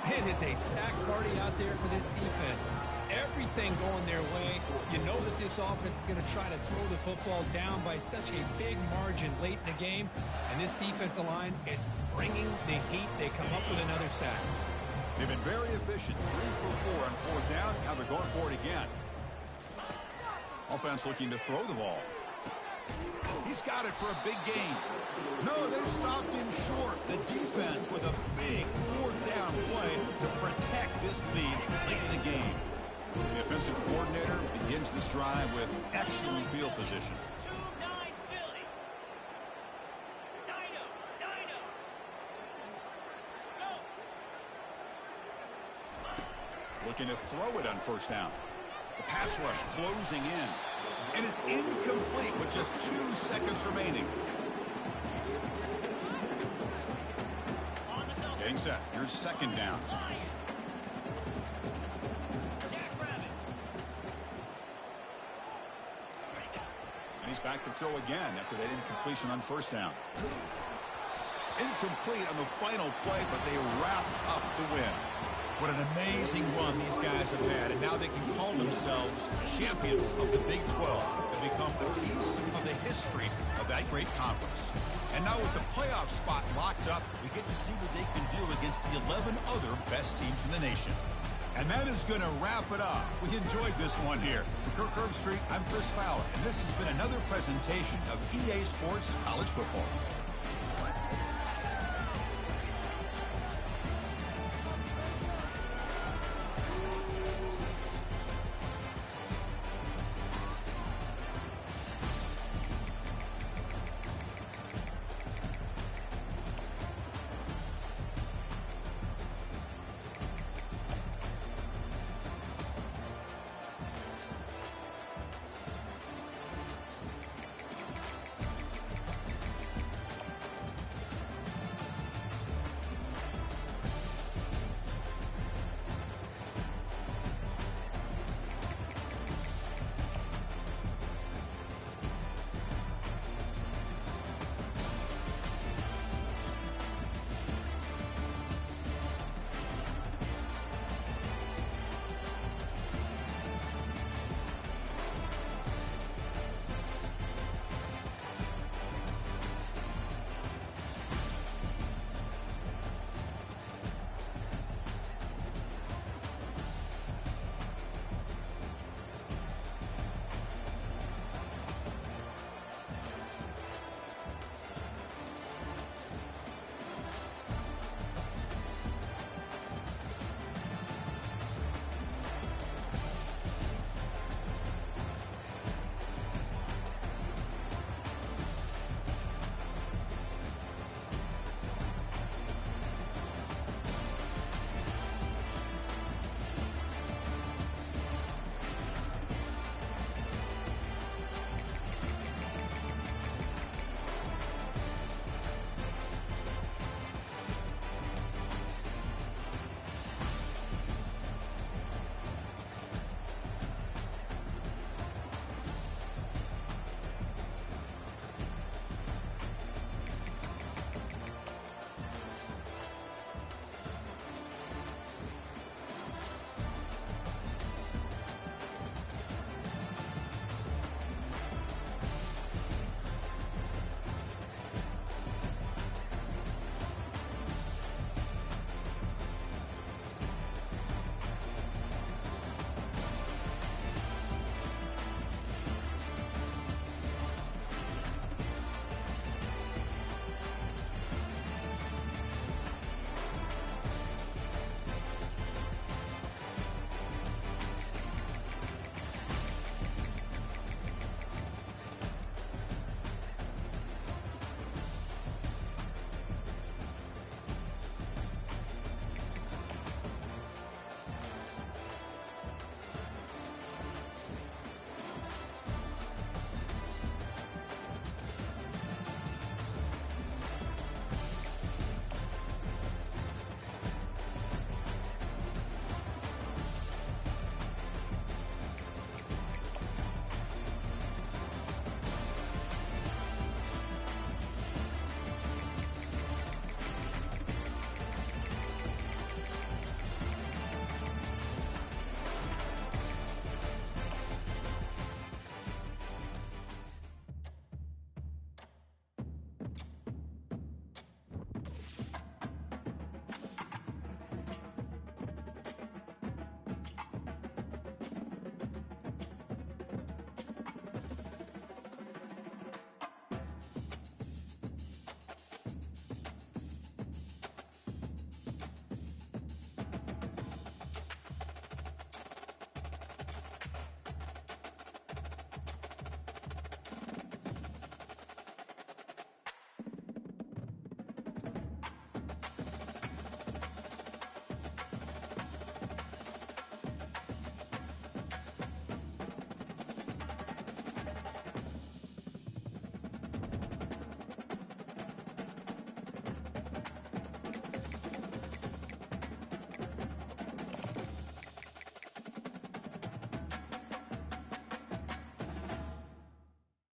It is a sack party out there for this defense. Everything going their way. You know that this offense is going to try to throw the football down by such a big margin late in the game. And this defensive line is bringing the heat. They come up with another sack. They've been very efficient. 3 for 4 on fourth down. Now they're going for it again. Offense looking to throw the ball. He's got it for a big gain. No, they stopped him short. The defense with a big fourth down play to protect this lead late in the game. The offensive coordinator begins this drive with excellent field position. Looking to throw it on first down. The pass rush closing in. And it's incomplete with just 2 seconds remaining. Getting set. Here's second down. And he's back to throw again after that incompletion on first down. Incomplete on the final play, but they wrap up the win. What an amazing run these guys have had, and now they can call themselves champions of the Big 12 and become a piece of the history of that great conference. And now with the playoff spot locked up, we get to see what they can do against the 11 other best teams in the nation. And that is going to wrap it up. We enjoyed this one here. For Kirk Herbstreit, I'm Chris Fowler, and this has been another presentation of EA Sports College Football.